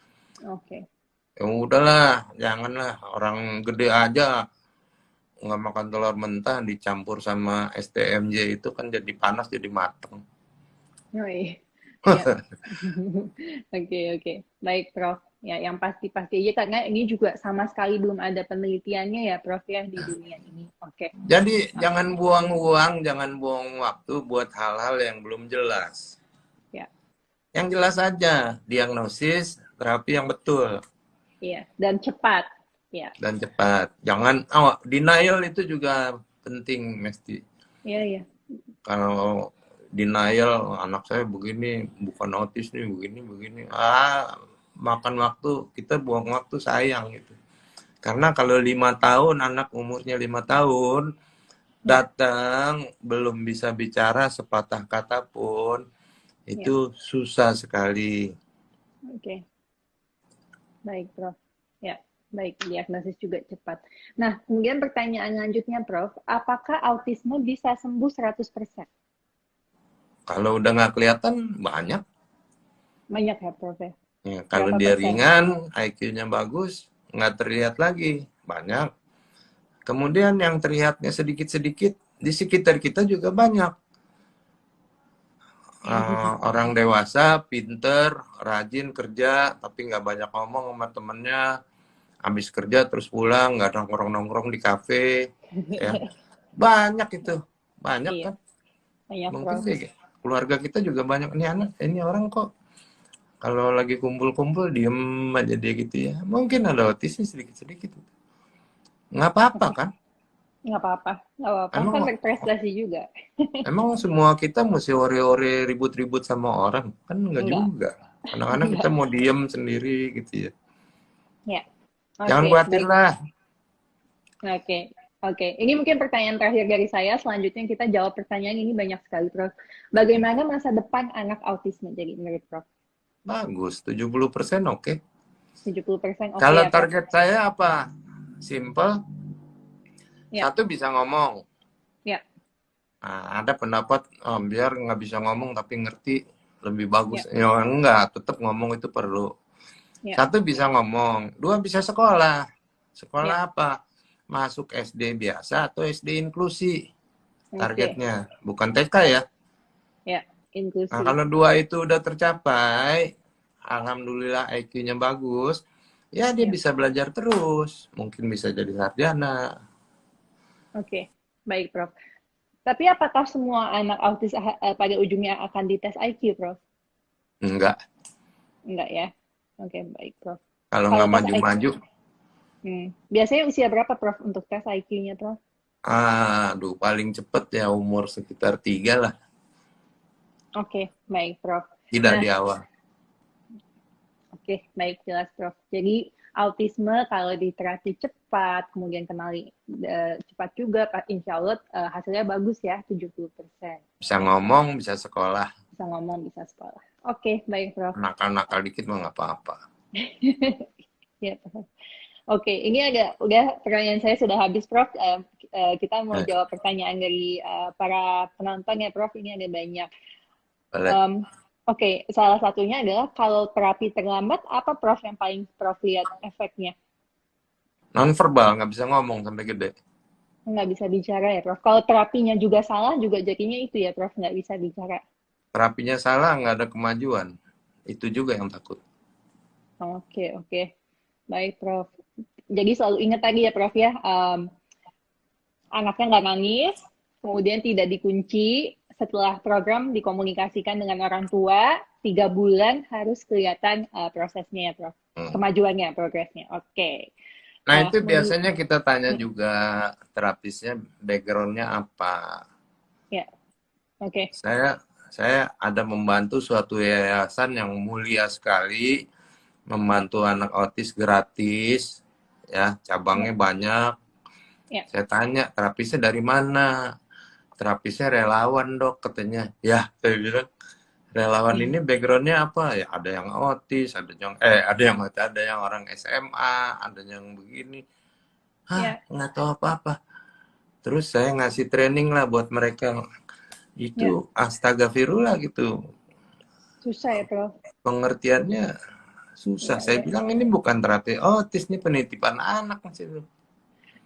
Oke. Ya udahlah, janganlah. Orang gede aja nggak makan telur mentah dicampur sama STMJ itu kan jadi panas jadi mateng. Oh iya. Ya. Oke, oke. Baik, Prof. Ya, yang pasti-pasti aja karena ini juga sama sekali belum ada penelitiannya ya, Prof ya di dunia ini. Oke. Jadi Oke. jangan buang uang, jangan buang waktu buat hal-hal yang belum jelas. Ya. Yang jelas aja, diagnosis, terapi yang betul Iya, dan cepat. Ya. dan cepat. Jangan denial itu juga penting mesti. Iya, iya. Kalau denial anak saya begini, bukan autis nih, begini. Makan waktu, kita buang waktu sayang gitu. Karena kalau 5 tahun, anak umurnya 5 tahun, datang belum bisa bicara sepatah kata pun, Ya. itu susah sekali. Oke. Baik, Prof. Ya, baik. Diagnosis juga cepat. Nah, kemudian pertanyaan lanjutnya, Prof. Apakah autisme bisa sembuh 100%? Kalau udah nggak kelihatan, banyak. Banyak ya, Prof ya? Ya, kalau Berapa dia persen? ringan, IQ-nya bagus, nggak terlihat lagi. Banyak. Kemudian yang terlihatnya sedikit-sedikit, di sekitar kita juga banyak. Orang dewasa, pinter, rajin kerja, tapi nggak banyak ngomong sama temennya. Habis kerja terus pulang, nggak nongkrong-nongkrong di kafe. Ya. Banyak itu. Banyak Iya, kan. banyak, Mungkin Prof. deh, keluarga kita juga banyak. Ini anak, ini orang kok kalau lagi kumpul-kumpul diem aja dia gitu ya. Mungkin ada autisnya sedikit-sedikit. Nggak apa-apa Oke. kan? Nggak apa-apa. Nggak apa-apa. Kan Emang berprestasi juga. emang semua kita mesti ore-ore ribut-ribut sama orang? Kan nggak Enggak. juga. Kadang-kadang kita Enggak. mau diem sendiri gitu ya. Ya. Jangan Oke, khawatir baik. lah. Oke. Oke, ini mungkin pertanyaan terakhir dari saya. Selanjutnya kita jawab pertanyaan ini banyak sekali, Prof. Bagaimana masa depan anak autisme jadi menurut Prof? Bagus, 70% oke. 70% oke Kalau ya, Prof? target saya apa? Simple, Ya, satu bisa ngomong. ya, Nah, ada pendapat biar nggak bisa ngomong tapi ngerti lebih ya, bagus. Ya enggak, tetap ngomong itu perlu. ya, Satu bisa ngomong, dua bisa sekolah. ya. Sekolah apa? Masuk SD biasa atau SD inklusi Oke, targetnya, bukan TK ya. ya, Nah, inklusi. kalau dua itu udah tercapai, alhamdulillah IQ-nya bagus, ya dia Ya, bisa belajar terus. Mungkin bisa jadi sarjana. oke. Baik, Prof. Tapi apakah semua anak autis pada ujungnya akan dites IQ, Prof? Enggak. Enggak ya? Oke, baik, Prof. Kalau Kalau nggak tes IQ, maju-maju, biasanya usia berapa, Prof, untuk tes IQ-nya, Prof? aduh paling cepet ya umur sekitar 3 lah. Oke, baik, Prof. Tidak Nah, di awal. oke, baik, jelas, Prof. Jadi, autisme kalau diterapi cepat, kemudian kenali cepat juga, insya Allah hasilnya bagus ya, 70%. Bisa ngomong, bisa sekolah. Bisa ngomong, bisa sekolah. Oke, baik, Prof. Nakal-nakal dikit mah nggak apa-apa. Ya, Prof. Oke, ini udah pertanyaan saya sudah habis, Prof. Kita mau Nah, jawab pertanyaan dari para penonton ya, Prof. Ini ada banyak. boleh. Em, Oke, salah satunya adalah kalau terapi terlambat, apa Prof yang paling Prof lihat efeknya? Non-verbal, nggak bisa ngomong sampai gede. Nggak bisa bicara ya, Prof. Kalau terapinya juga salah, juga jadinya itu ya, Prof. Nggak bisa bicara. Terapinya salah, nggak ada kemajuan. Itu juga yang takut. Oke, oke. Baik, Prof. Jadi selalu ingat tadi ya, Prof ya, anaknya nggak nangis, kemudian tidak dikunci, setelah program dikomunikasikan dengan orang tua, 3 bulan harus kelihatan prosesnya ya, Prof. Hmm. Kemajuannya, progresnya. Oke. Nah, Nah, itu biasanya kita tanya juga terapisnya background-nya apa. ya, oke. Saya ada membantu suatu yayasan yang mulia sekali, Ya, membantu anak autis gratis, ya ya, cabangnya banyak. ya. Saya tanya terapisnya dari mana? Terapisnya relawan dok katanya. Ya, saya bilang relawan ini backgroundnya apa? Ya ada yang autis, ada yang orang SMA, ada yang begini. Hah, Ya, nggak tahu apa-apa. Terus saya ngasih training lah buat mereka. ya. Itu astagfirullah gitu. Susah ya, Prof. Pengertiannya susah. Ya, Saya ya. bilang ini bukan terapi otis, ini penitipan anak masih itu.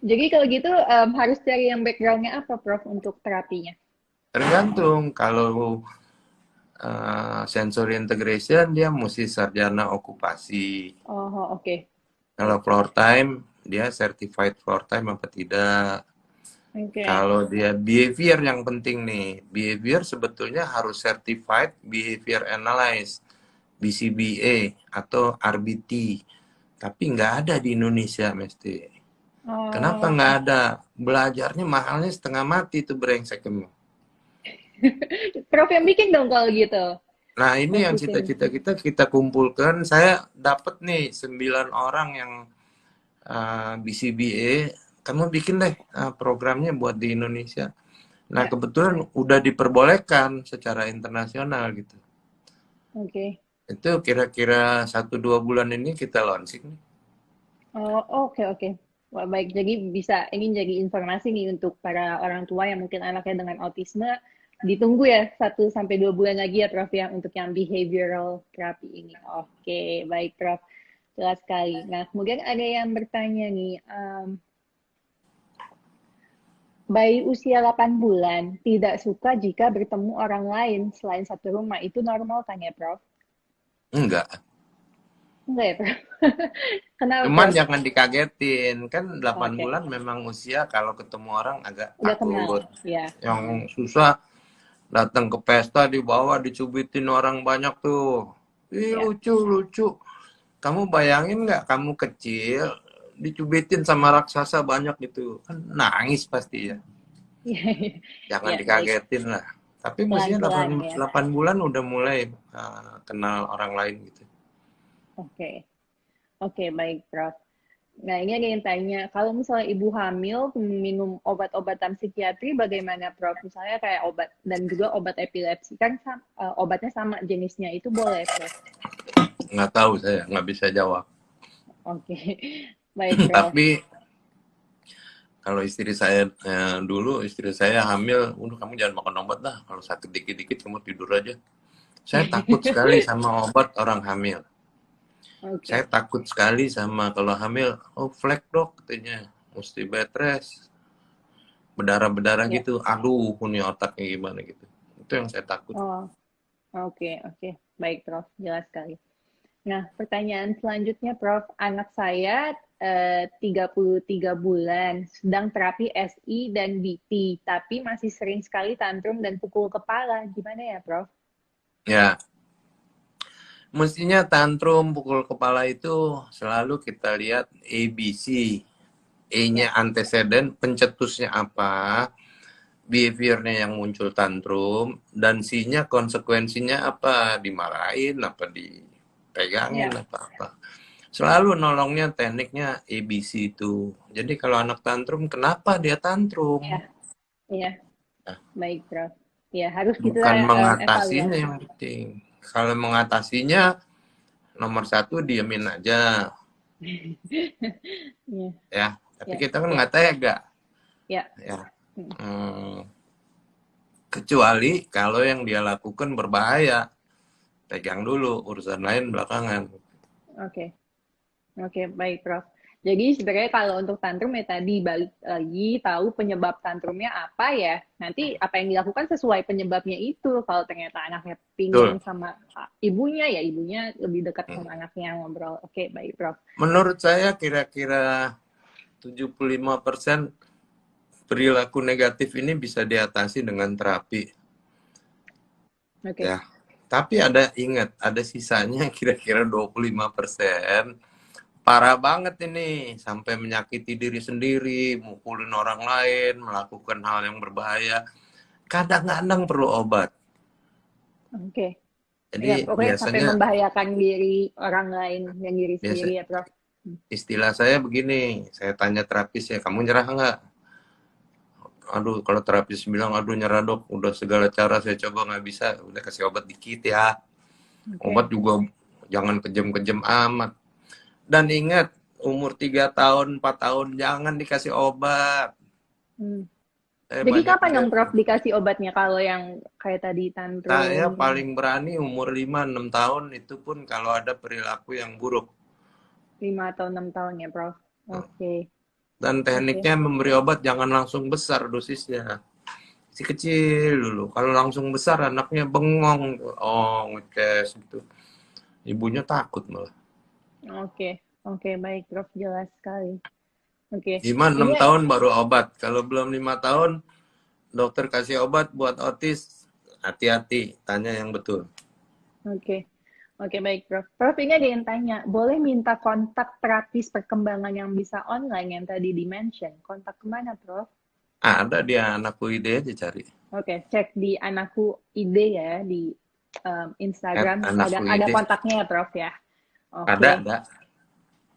Jadi kalau gitu harus cari yang backgroundnya apa, Prof, untuk terapinya? Tergantung kalau sensory integration dia mesti sarjana okupasi. Oh, oke. Kalau Baik, Prof. floor time dia certified floor time apa tidak. Oke. Kalau dia behavior yang penting nih, behavior sebetulnya harus certified behavior analyst, BCBA atau RBT. Tapi nggak ada di Indonesia mesti. Kenapa Oh, nggak ada? Belajarnya mahalnya setengah mati tuh brengsek emang. Prof yang bikin dong kalau gitu. Nah ini Prof yang bikin. cita-cita kita kumpulkan. Saya dapat nih 9 orang yang BCBA. Kamu bikin deh programnya buat di Indonesia. Nah Ya, kebetulan udah diperbolehkan secara internasional gitu. oke. Itu kira-kira 1-2 bulan ini kita launching. Oh, oke, oke. Wah, baik. Jadi bisa ini jadi informasi nih untuk para orang tua yang mungkin anaknya dengan autisme. Ditunggu ya 1 sampai 2 bulan lagi ya, Prof ya, untuk yang behavioral therapy ini. Oke, baik, Prof. Jelas sekali. Nah, kemudian ada yang bertanya nih, bayi usia 8 bulan tidak suka jika bertemu orang lain selain satu rumah. Itu normal kan ya, Prof? Enggak. Enggak ya, Prof? Kenapa, Cuman Prof? jangan dikagetin. Kan 8 Oke, bulan memang usia kalau ketemu orang agak udah kenal. takut. Ya, Yang susah datang ke pesta dibawa dicubitin orang banyak tuh. Ih ya. lucu lucu. Kamu bayangin nggak kamu kecil dicubitin sama raksasa banyak gitu kan nangis pasti ya. Jangan Ya, baik. dikagetin lah. Tapi mestinya Pelan-pelan ya. 8 bulan udah mulai kenal orang lain gitu. Oke. Oke, baik, Prof. Nah, ini ada yang tanya, kalau misalnya ibu hamil minum obat-obatan psikiatri bagaimana, Prof? Misalnya kayak obat dan juga obat epilepsi kan obatnya sama jenisnya itu boleh, Prof? Nggak tahu saya nggak bisa jawab. Oke. Baik, Prof. Tapi kalau istri saya dulu istri saya hamil, udah kamu jangan makan obat lah. Kalau sakit dikit-dikit kamu tidur aja. Saya takut sekali sama obat orang hamil. Saya Oke. takut sekali sama kalau hamil. Oh flek dok katanya, mesti bed rest, berdarah-berdarah Ya. gitu. Aduh, ini otaknya gimana gitu. Itu yang saya takut. Oh, oke, oke. Baik, Prof. Jelas sekali. Nah, pertanyaan selanjutnya, Prof. Anak saya 33 bulan, sedang terapi SI dan BP, tapi masih sering sekali tantrum dan pukul kepala. Gimana ya, Prof? Ya, mestinya tantrum, pukul kepala itu selalu kita lihat ABC. Ya, E-nya antecedent, pencetusnya apa, behaviornya yang muncul tantrum, dan C-nya konsekuensinya apa, dimarahin, apa dipegangin, ya, apa-apa. Selalu nolongnya tekniknya ABC itu. Jadi kalau anak tantrum, kenapa dia ya, tantrum? ya. Nah, Baik, Prof. Ya, harus kita bukan mengatasinya evaluasi. yang penting. Kalau mengatasinya, nomor 1 diemin aja. Iya, ya. Tapi ya, kita kan ya, nggak tega, ya. ya. Kecuali kalau yang dia lakukan berbahaya, pegang dulu, urusan lain belakangan. Oke, oke, baik, Prof. Jadi sebenarnya kalau untuk tantrum ya tadi balik lagi tahu penyebab tantrumnya apa ya. Nanti apa yang dilakukan sesuai penyebabnya itu. Kalau ternyata anaknya pingin Betul. sama ibunya, ya ibunya lebih dekat sama anaknya ngobrol. Oke, baik, Prof. Menurut saya kira-kira 75% perilaku negatif ini bisa diatasi dengan terapi. Oke. Ya. Tapi ada sisanya kira-kira 25%. Parah banget ini, sampai menyakiti diri sendiri, mukulin orang lain, melakukan hal yang berbahaya. Kadang-kadang perlu obat. Oke. Ya, Jadi pokoknya sampai biasanya membahayakan diri orang lain dan diri biasa sendiri ya, Prof. istilah saya begini, saya tanya terapis ya, kamu nyerah nggak? Aduh, kalau terapis bilang, aduh nyerah dok, udah segala cara saya coba nggak bisa, udah kasih obat dikit ya. Obat Oke. juga jangan kejam-kejam amat. Dan ingat, umur 3 tahun, 4 tahun, jangan dikasih obat. Hmm. Saya Jadi banyak kapan lihat. dong Prof dikasih obatnya kalau yang kayak tadi Saya tantrum? paling berani umur 5-6 tahun, itu pun kalau ada perilaku yang buruk. 5 atau 6 tahun ya, Prof. Oke. Dan Oke. tekniknya memberi obat jangan langsung besar dosisnya. Si kecil dulu. Kalau langsung besar anaknya bengong. Oh, ngekes gitu. Ibunya takut malah. Oke. Oke, baik, Prof. Jelas sekali. Oke. 5-6 Ini tahun baru obat. Kalau belum 5 tahun, dokter kasih obat buat otis. Hati-hati, tanya yang betul. oke. Oke, baik, Prof. Prof, ini ada yang tanya, boleh minta kontak terapis perkembangan yang bisa online yang tadi di-mention? Kontak kemana, Prof? Ada dia anakku ide aja cari. Oke, cek di anakku ide ya, di At Instagram. anakku Ada ide. kontaknya ya, Prof ya? Oke. Ada.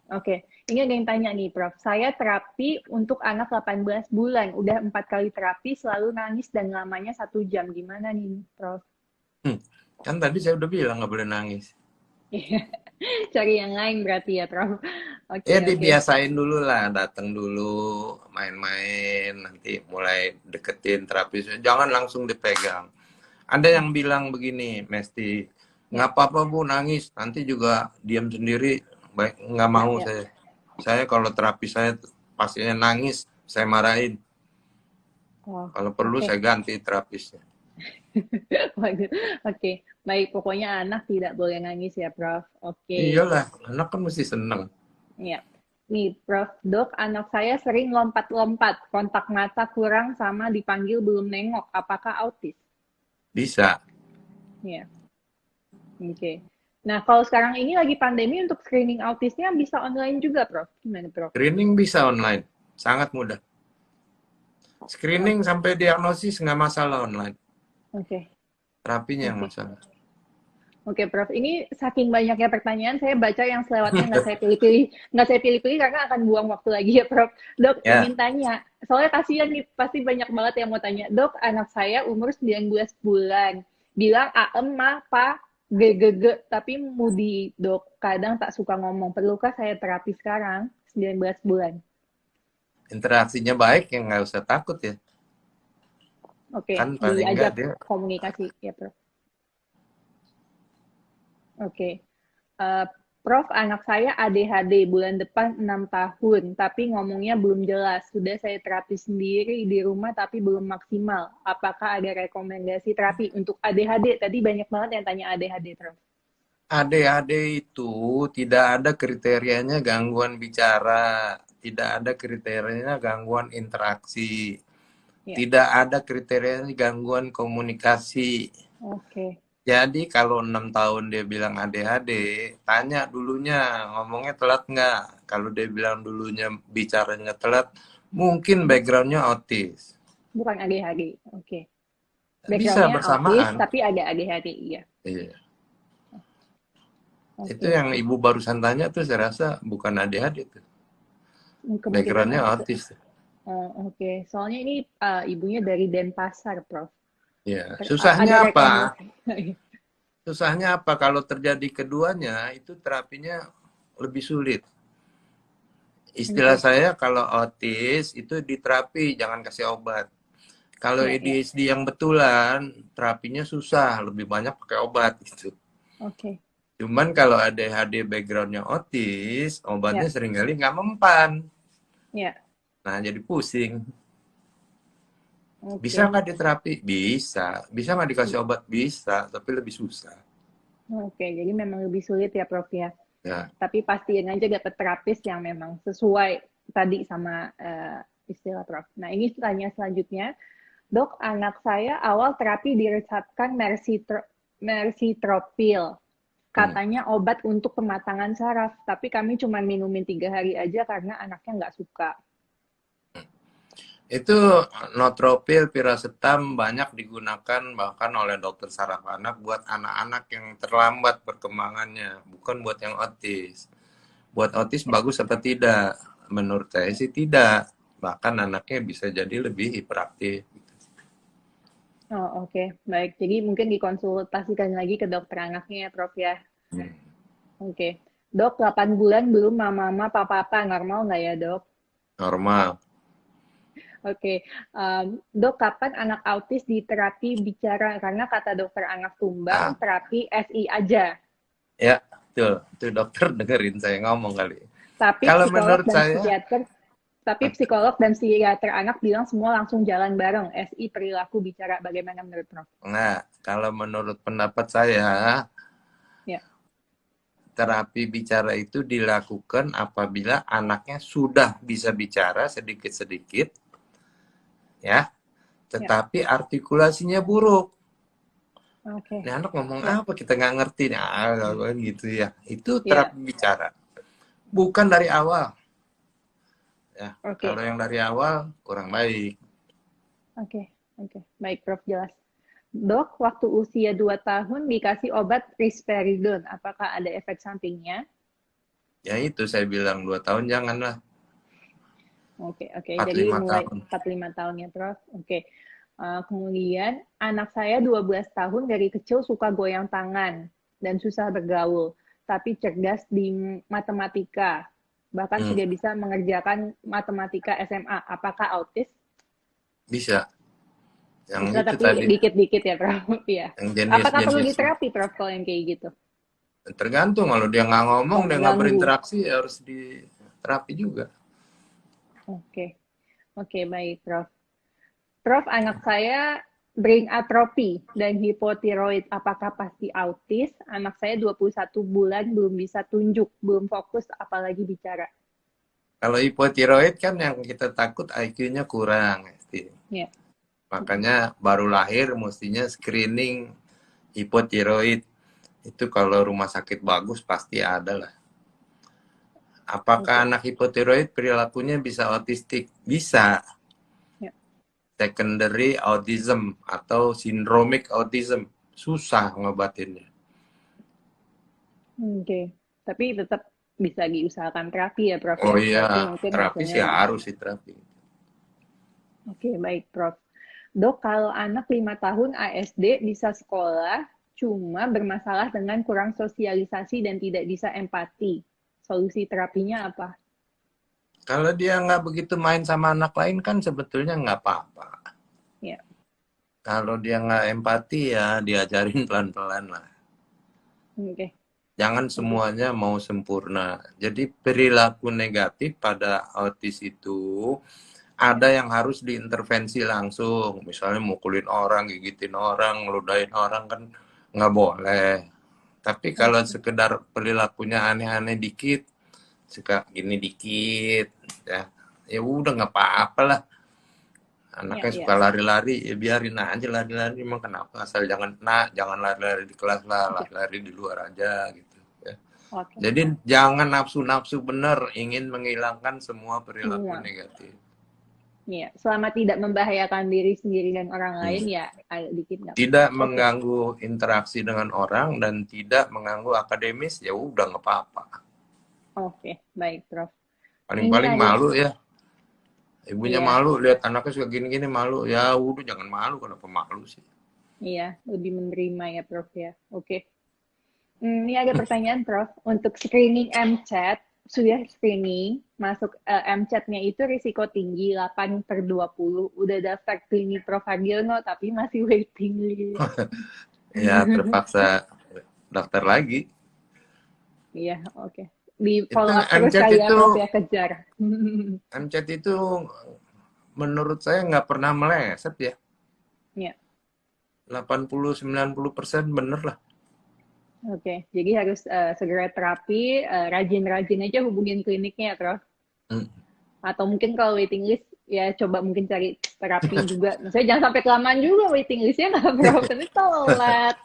Oke, ini ada yang tanya nih, Prof. Saya terapi untuk anak 18 bulan. Udah 4 kali terapi, selalu nangis dan lamanya 1 jam. Gimana nih, Prof? Kan tadi saya udah bilang nggak boleh nangis. Cari yang lain berarti ya, Prof. Oke, Ya oke. dibiasain dulu lah, datang dulu, main-main, nanti mulai deketin terapisnya. Jangan langsung dipegang. Ada yang bilang begini, Mesti, Ya, nggak apa-apa Bu nangis, nanti juga diam sendiri. Baik, nggak ya, mau ya. saya. Saya kalau terapi saya pasiennya nangis, saya marahin. Oh, Kalau perlu oke. saya ganti terapisnya. Waduh. Oke, baik. Pokoknya anak tidak boleh nangis ya, Prof. Oke. Iyalah, anak kan mesti seneng. Ya. Nih, Prof. Dok, anak saya sering lompat-lompat, kontak mata kurang sama dipanggil belum nengok. Apakah autis? Bisa. Ya, oke. Nah, kalau sekarang ini lagi pandemi untuk screening autisnya bisa online juga, Prof. Gimana, Prof? Screening bisa online, sangat mudah. Screening Oke, sampai diagnosis nggak masalah online. oke, Terapinya yang oke. masalah. Oke, Prof. Ini saking banyaknya pertanyaan, saya baca yang selewatnya nggak saya pilih-pilih karena akan buang waktu lagi ya, Prof. Dok, Ya, ingin tanya, soalnya kasihan nih, pasti banyak banget yang mau tanya. Dok, anak saya umur 19 bulan, bilang AEM, ma, pa, ge, tapi mudi, dok. Kadang tak suka ngomong. Perlukah saya terapi sekarang? 19 bulan. interaksinya baik ya nggak usah takut ya. Oke, Kan paling nggak diajak dia komunikasi ya, Prof. Oke. Eh, Prof, anak saya ADHD bulan depan 6 tahun, tapi ngomongnya belum jelas. Sudah saya terapi sendiri di rumah, tapi belum maksimal. Apakah ada rekomendasi terapi untuk ADHD? Tadi banyak banget yang tanya ADHD, Prof. ADHD itu tidak ada kriterianya gangguan bicara, tidak ada kriterianya gangguan interaksi, Ya, tidak ada kriterianya gangguan komunikasi. oke. Jadi kalau 6 tahun dia bilang ADHD, tanya dulunya ngomongnya telat nggak. Kalau dia bilang dulunya bicaranya telat, mungkin Hmm, backgroundnya autis. bukan ADHD, oke. Bisa Backgroundnya autis, bersamaan. tapi ada ADHD, iya. Iya. Itu Oke. yang ibu barusan tanya tuh saya rasa bukan ADHD tuh. Kemungkinan Backgroundnya autis. autis. Oh, oke. Soalnya ini ibunya dari Denpasar, Prof. Ya, Ada susahnya apa? rekomendasi. Susahnya apa kalau terjadi keduanya itu terapinya lebih sulit. Istilah Oke. saya kalau autis itu diterapi, jangan kasih obat. Kalau Ya, ya. ADHD yang betulan, terapinya susah, lebih banyak pakai obat gitu. Oke. Cuman kalau ADHD backgroundnya autis, obatnya Ya, seringkali nggak mempan. ya. Nah, jadi pusing. Bisa Oke. nggak diterapi? Bisa. Bisa nggak dikasih obat? Bisa, tapi lebih susah. Oke, jadi memang lebih sulit ya, Prof ya. Ya. Tapi pastiin aja dapat terapis yang memang sesuai tadi sama istilah Prof. Nah, ini tanya selanjutnya. Dok, anak saya awal terapi diresepkan Mercitropil. Hmm. Katanya obat untuk pematangan saraf, tapi kami cuma minumin 3 hari aja karena anaknya nggak suka. Itu Notropil, Piracetam banyak digunakan bahkan oleh dokter saraf anak buat anak-anak yang terlambat perkembangannya, bukan buat yang autis. Buat autis Ya. bagus apa tidak? Menurut saya sih tidak. Bahkan anaknya bisa jadi lebih hiperaktif. Oh, oke. Baik. Jadi mungkin dikonsultasikan lagi ke dokter anaknya ya, Prof ya. Hmm. Oke. Dok, 8 bulan belum mama-mama, papa-papa. Normal nggak ya, dok? Normal. Oke. Dok, kapan anak autis di terapi bicara? Karena kata dokter anak tumbang, Ah, terapi SI aja. ya, betul. Itu dokter dengerin saya ngomong kali. Tapi Kalau psikolog menurut dan saya, psikiater Tapi psikolog dan psikiater anak bilang semua langsung jalan bareng. SI perilaku bicara. Bagaimana menurut Prof? nah, kalau menurut pendapat saya, Ya, terapi bicara itu dilakukan apabila anaknya sudah bisa bicara sedikit-sedikit, ya, ya. tetapi artikulasinya buruk. Oke. Ini anak ngomong Ya, apa kita nggak ngerti nih, gitu ya. Itu ya. terapi bicara, bukan dari awal. Ya, kalau Oke. yang dari awal kurang baik. Oke. Oke. Baik, Prof. Jelas. Dok, waktu usia 2 tahun dikasih obat risperidone. Apakah ada efek sampingnya? Ya itu saya bilang 2 tahun janganlah, Oke, oke. empat Jadi lima mulai tahun. 45 tahun ya, Prof. Oke. Kemudian anak saya 12 tahun dari kecil suka goyang tangan dan susah bergaul, tapi cerdas di matematika. Bahkan Hmm, sudah bisa mengerjakan matematika SMA. Apakah autis? bisa. Yang Bisa, itu tapi tadi, dikit-dikit ya, Prof. Iya. yang Apakah perlu jenis-jenis. diterapi, Prof, kalau yang kayak gitu? Tergantung, kalau dia nggak ngomong, Oh, dia nggak mengganggu. berinteraksi, ya harus diterapi juga. Oke. Oke, baik, Prof. Prof, anak saya brain atrophy dan hipotiroid. Apakah pasti autis? Anak saya 21 bulan belum bisa tunjuk, belum fokus, apalagi bicara. Kalau hipotiroid kan yang kita takut IQ-nya kurang. Ya. Makanya baru lahir mestinya screening hipotiroid. Itu kalau rumah sakit bagus pasti ada lah. Apakah Oke. anak hipotiroid perilakunya bisa autistik? Bisa. Ya. Secondary autism atau syndromic autism. Susah ngobatinnya. Oke. Tapi tetap bisa diusahakan terapi ya, Prof Oh ya. iya, Berarti mungkin terapi hasilnya sih lebih. harus sih terapi. Oke, baik, Prof. Dok, kalau anak 5 tahun ASD bisa sekolah, cuma bermasalah dengan kurang sosialisasi dan tidak bisa empati. Solusi terapinya apa? Kalau dia nggak begitu main sama anak lain kan sebetulnya nggak apa-apa. Ya, Kalau dia nggak empati ya diajarin pelan-pelan lah. oke, Jangan oke. semuanya mau sempurna. Jadi perilaku negatif pada autis itu Ya, ada yang harus diintervensi langsung. Misalnya mukulin orang, gigitin orang, ngeludahin orang kan nggak boleh. Tapi kalau oke. sekedar perilakunya aneh-aneh dikit, suka gini dikit, ya, ya udah nggak apa-apa lah. Ya, Anaknya ya. suka lari-lari, ya biarin aja lari-lari. Emang kenapa? Asal jangan lari-lari di kelas lah, Oke, lari-lari di luar aja gitu. Ya. oke. Jadi jangan nafsu-nafsu bener ingin menghilangkan semua perilaku Semua. negatif. Ya, selama tidak membahayakan diri sendiri dan orang lain, Hmm. ya agak dikit nggak apa-apa. Tidak Oke, mengganggu interaksi dengan orang dan tidak mengganggu akademis, ya udah nggak apa-apa. oke. Baik, Prof. Ini Paling-paling ada, malu ya. Ibunya iya, malu lihat anaknya suka gini-gini malu. Ya udah jangan malu, kenapa malu sih? iya, lebih menerima ya, Prof ya. Oke. Ini ada pertanyaan, Prof. Untuk screening MCAT, sudah screening, masuk MCAT-nya itu risiko tinggi 8/20, udah daftar klinik Prof. Hargiono, tapi masih waiting list. Ya terpaksa daftar lagi. Iya, oke. Di Itu follow up terus MCAT kali ya, itu Prof, ya, kejar. MCAT itu menurut saya nggak pernah meleset ya. Ya, 80-90% bener lah. oke. Jadi harus segera terapi, rajin-rajin aja hubungin kliniknya ya, Prof. Hmm. Atau mungkin kalau waiting list, ya coba mungkin cari terapi juga. Maksudnya jangan sampai kelamaan juga waiting listnya nggak, Prof. Nanti telat.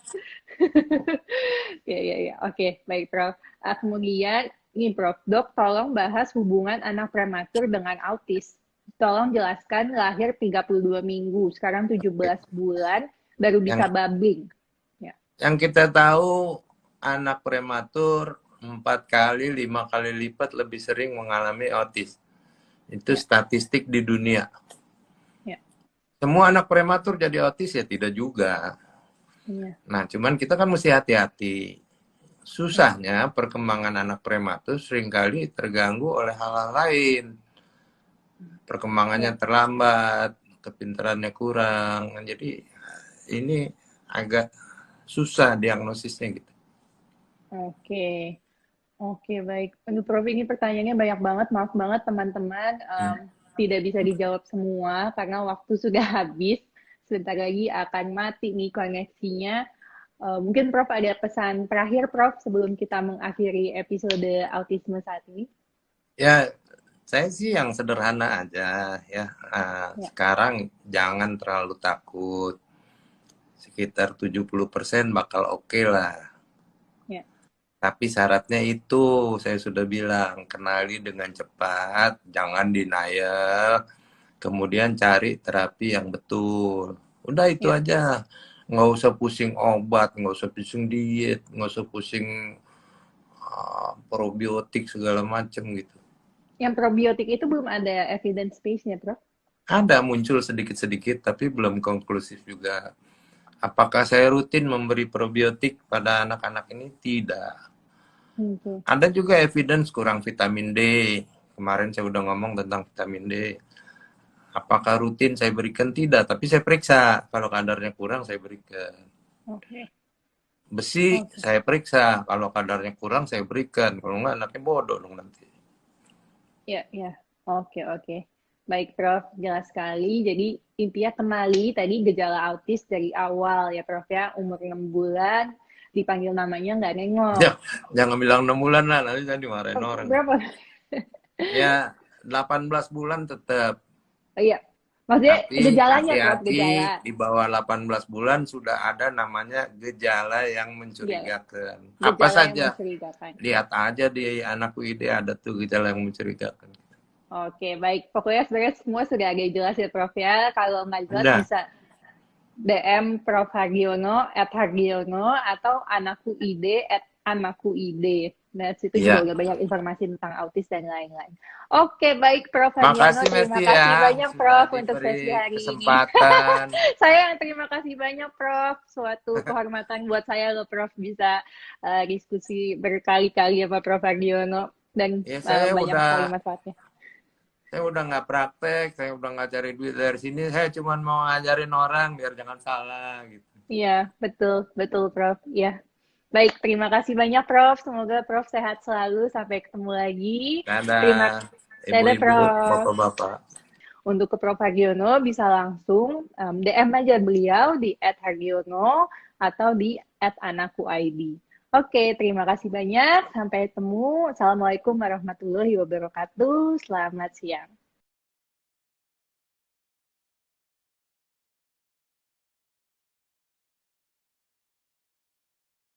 Ya, ya, ya. Oke, baik, Prof. Kemudian, ini, Prof. Dok, tolong bahas hubungan anak prematur dengan autis. Tolong jelaskan lahir 32 minggu, sekarang 17 bulan, baru bisa Yang babbling. Ya, yang kita tahu anak prematur 4 kali, 5 kali lipat lebih sering mengalami autis. Itu ya, statistik di dunia. ya, Semua anak prematur jadi autis ya tidak juga. ya, Nah, cuman kita kan mesti hati-hati. Susahnya perkembangan anak prematur seringkali terganggu oleh hal-hal lain. Perkembangannya ya. terlambat, kepintarannya kurang. Jadi ini agak susah diagnosisnya gitu. Oke. Oke, baik. Aduh, Prof, ini pertanyaannya banyak banget. Maaf banget, teman-teman. Tidak bisa dijawab semua karena waktu sudah habis. Sebentar lagi akan mati nih koneksinya. Mungkin Prof ada pesan terakhir, Prof, sebelum kita mengakhiri episode autisme saat ini. Ya, saya sih yang sederhana aja ya. Ya, Sekarang jangan terlalu takut. Sekitar 70% bakal oke lah. ya, Tapi syaratnya itu saya sudah bilang, kenali dengan cepat, jangan denial, kemudian cari terapi yang betul. Udah itu ya. aja. Nggak usah pusing obat, nggak usah pusing diet, nggak usah pusing probiotik segala macem gitu. Yang probiotik itu belum ada evidence base-nya, Prof. Ada muncul sedikit-sedikit, tapi belum konklusif juga. Apakah saya rutin memberi probiotik pada anak-anak ini? Tidak. Oke. Ada juga evidence kurang vitamin D. Kemarin saya udah ngomong tentang vitamin D. Apakah rutin saya berikan? Tidak, tapi saya periksa. Kalau kadarnya kurang, saya berikan. Oke. Besi, Oke. saya periksa. Kalau kadarnya kurang, saya berikan. Kalau enggak, anaknya bodoh dong nanti. Ya, ya. Oke, oke. Baik, Prof. Jelas sekali. Jadi, intinya kenali tadi gejala autis dari awal ya, Prof, ya. Umur 6 bulan, dipanggil namanya nggak nengok. Ya, jangan bilang 6 bulan lah, nanti saya dimarahin orang. Berapa? Ya, 18 bulan tetap. Iya. Maksudnya Tapi gejalanya, Prof, hati-hati, gejala. di bawah 18 bulan sudah ada namanya gejala yang Gejala. mencurigakan. Apa Gejala yang saja? mencurigakan. Ya. Lihat aja di anak UID ada tuh gejala yang mencurigakan. Oke, baik. Pokoknya sebenarnya semua sudah agak jelas ya, Prof, ya. Kalau nggak jelas Udah, bisa DM Prof. Hargiono, @hargiono, atau anakku ide, @anakkuid. Nah, situ juga iya. udah banyak informasi tentang autis dan lain-lain. Oke, baik, Prof. Hargiono. Makasih Terima Mesti kasih ya, banyak, sudah Prof, untuk sesi diberi hari ini. kesempatan. Saya yang terima kasih banyak, Prof. Suatu kehormatan buat saya loh, Prof, bisa diskusi berkali-kali sama Prof. Hargiono. Dan Ya banyak sekali manfaatnya. saya udah nggak praktek, saya udah nggak cari duit dari sini. Saya cuma mau ngajarin orang biar jangan salah gitu. Iya, betul, betul, Prof. Ya. Baik, terima kasih banyak, Prof. Semoga Prof sehat selalu. Sampai ketemu lagi. Terima Dadah, Dadah, ibu-ibu, Prof. bapak-bapak. Untuk ke Prof Hargiono bisa langsung DM aja beliau di @hargiono atau di @anakkuid. Oke, terima kasih banyak. Sampai ketemu. Assalamualaikum warahmatullahi wabarakatuh. Selamat siang.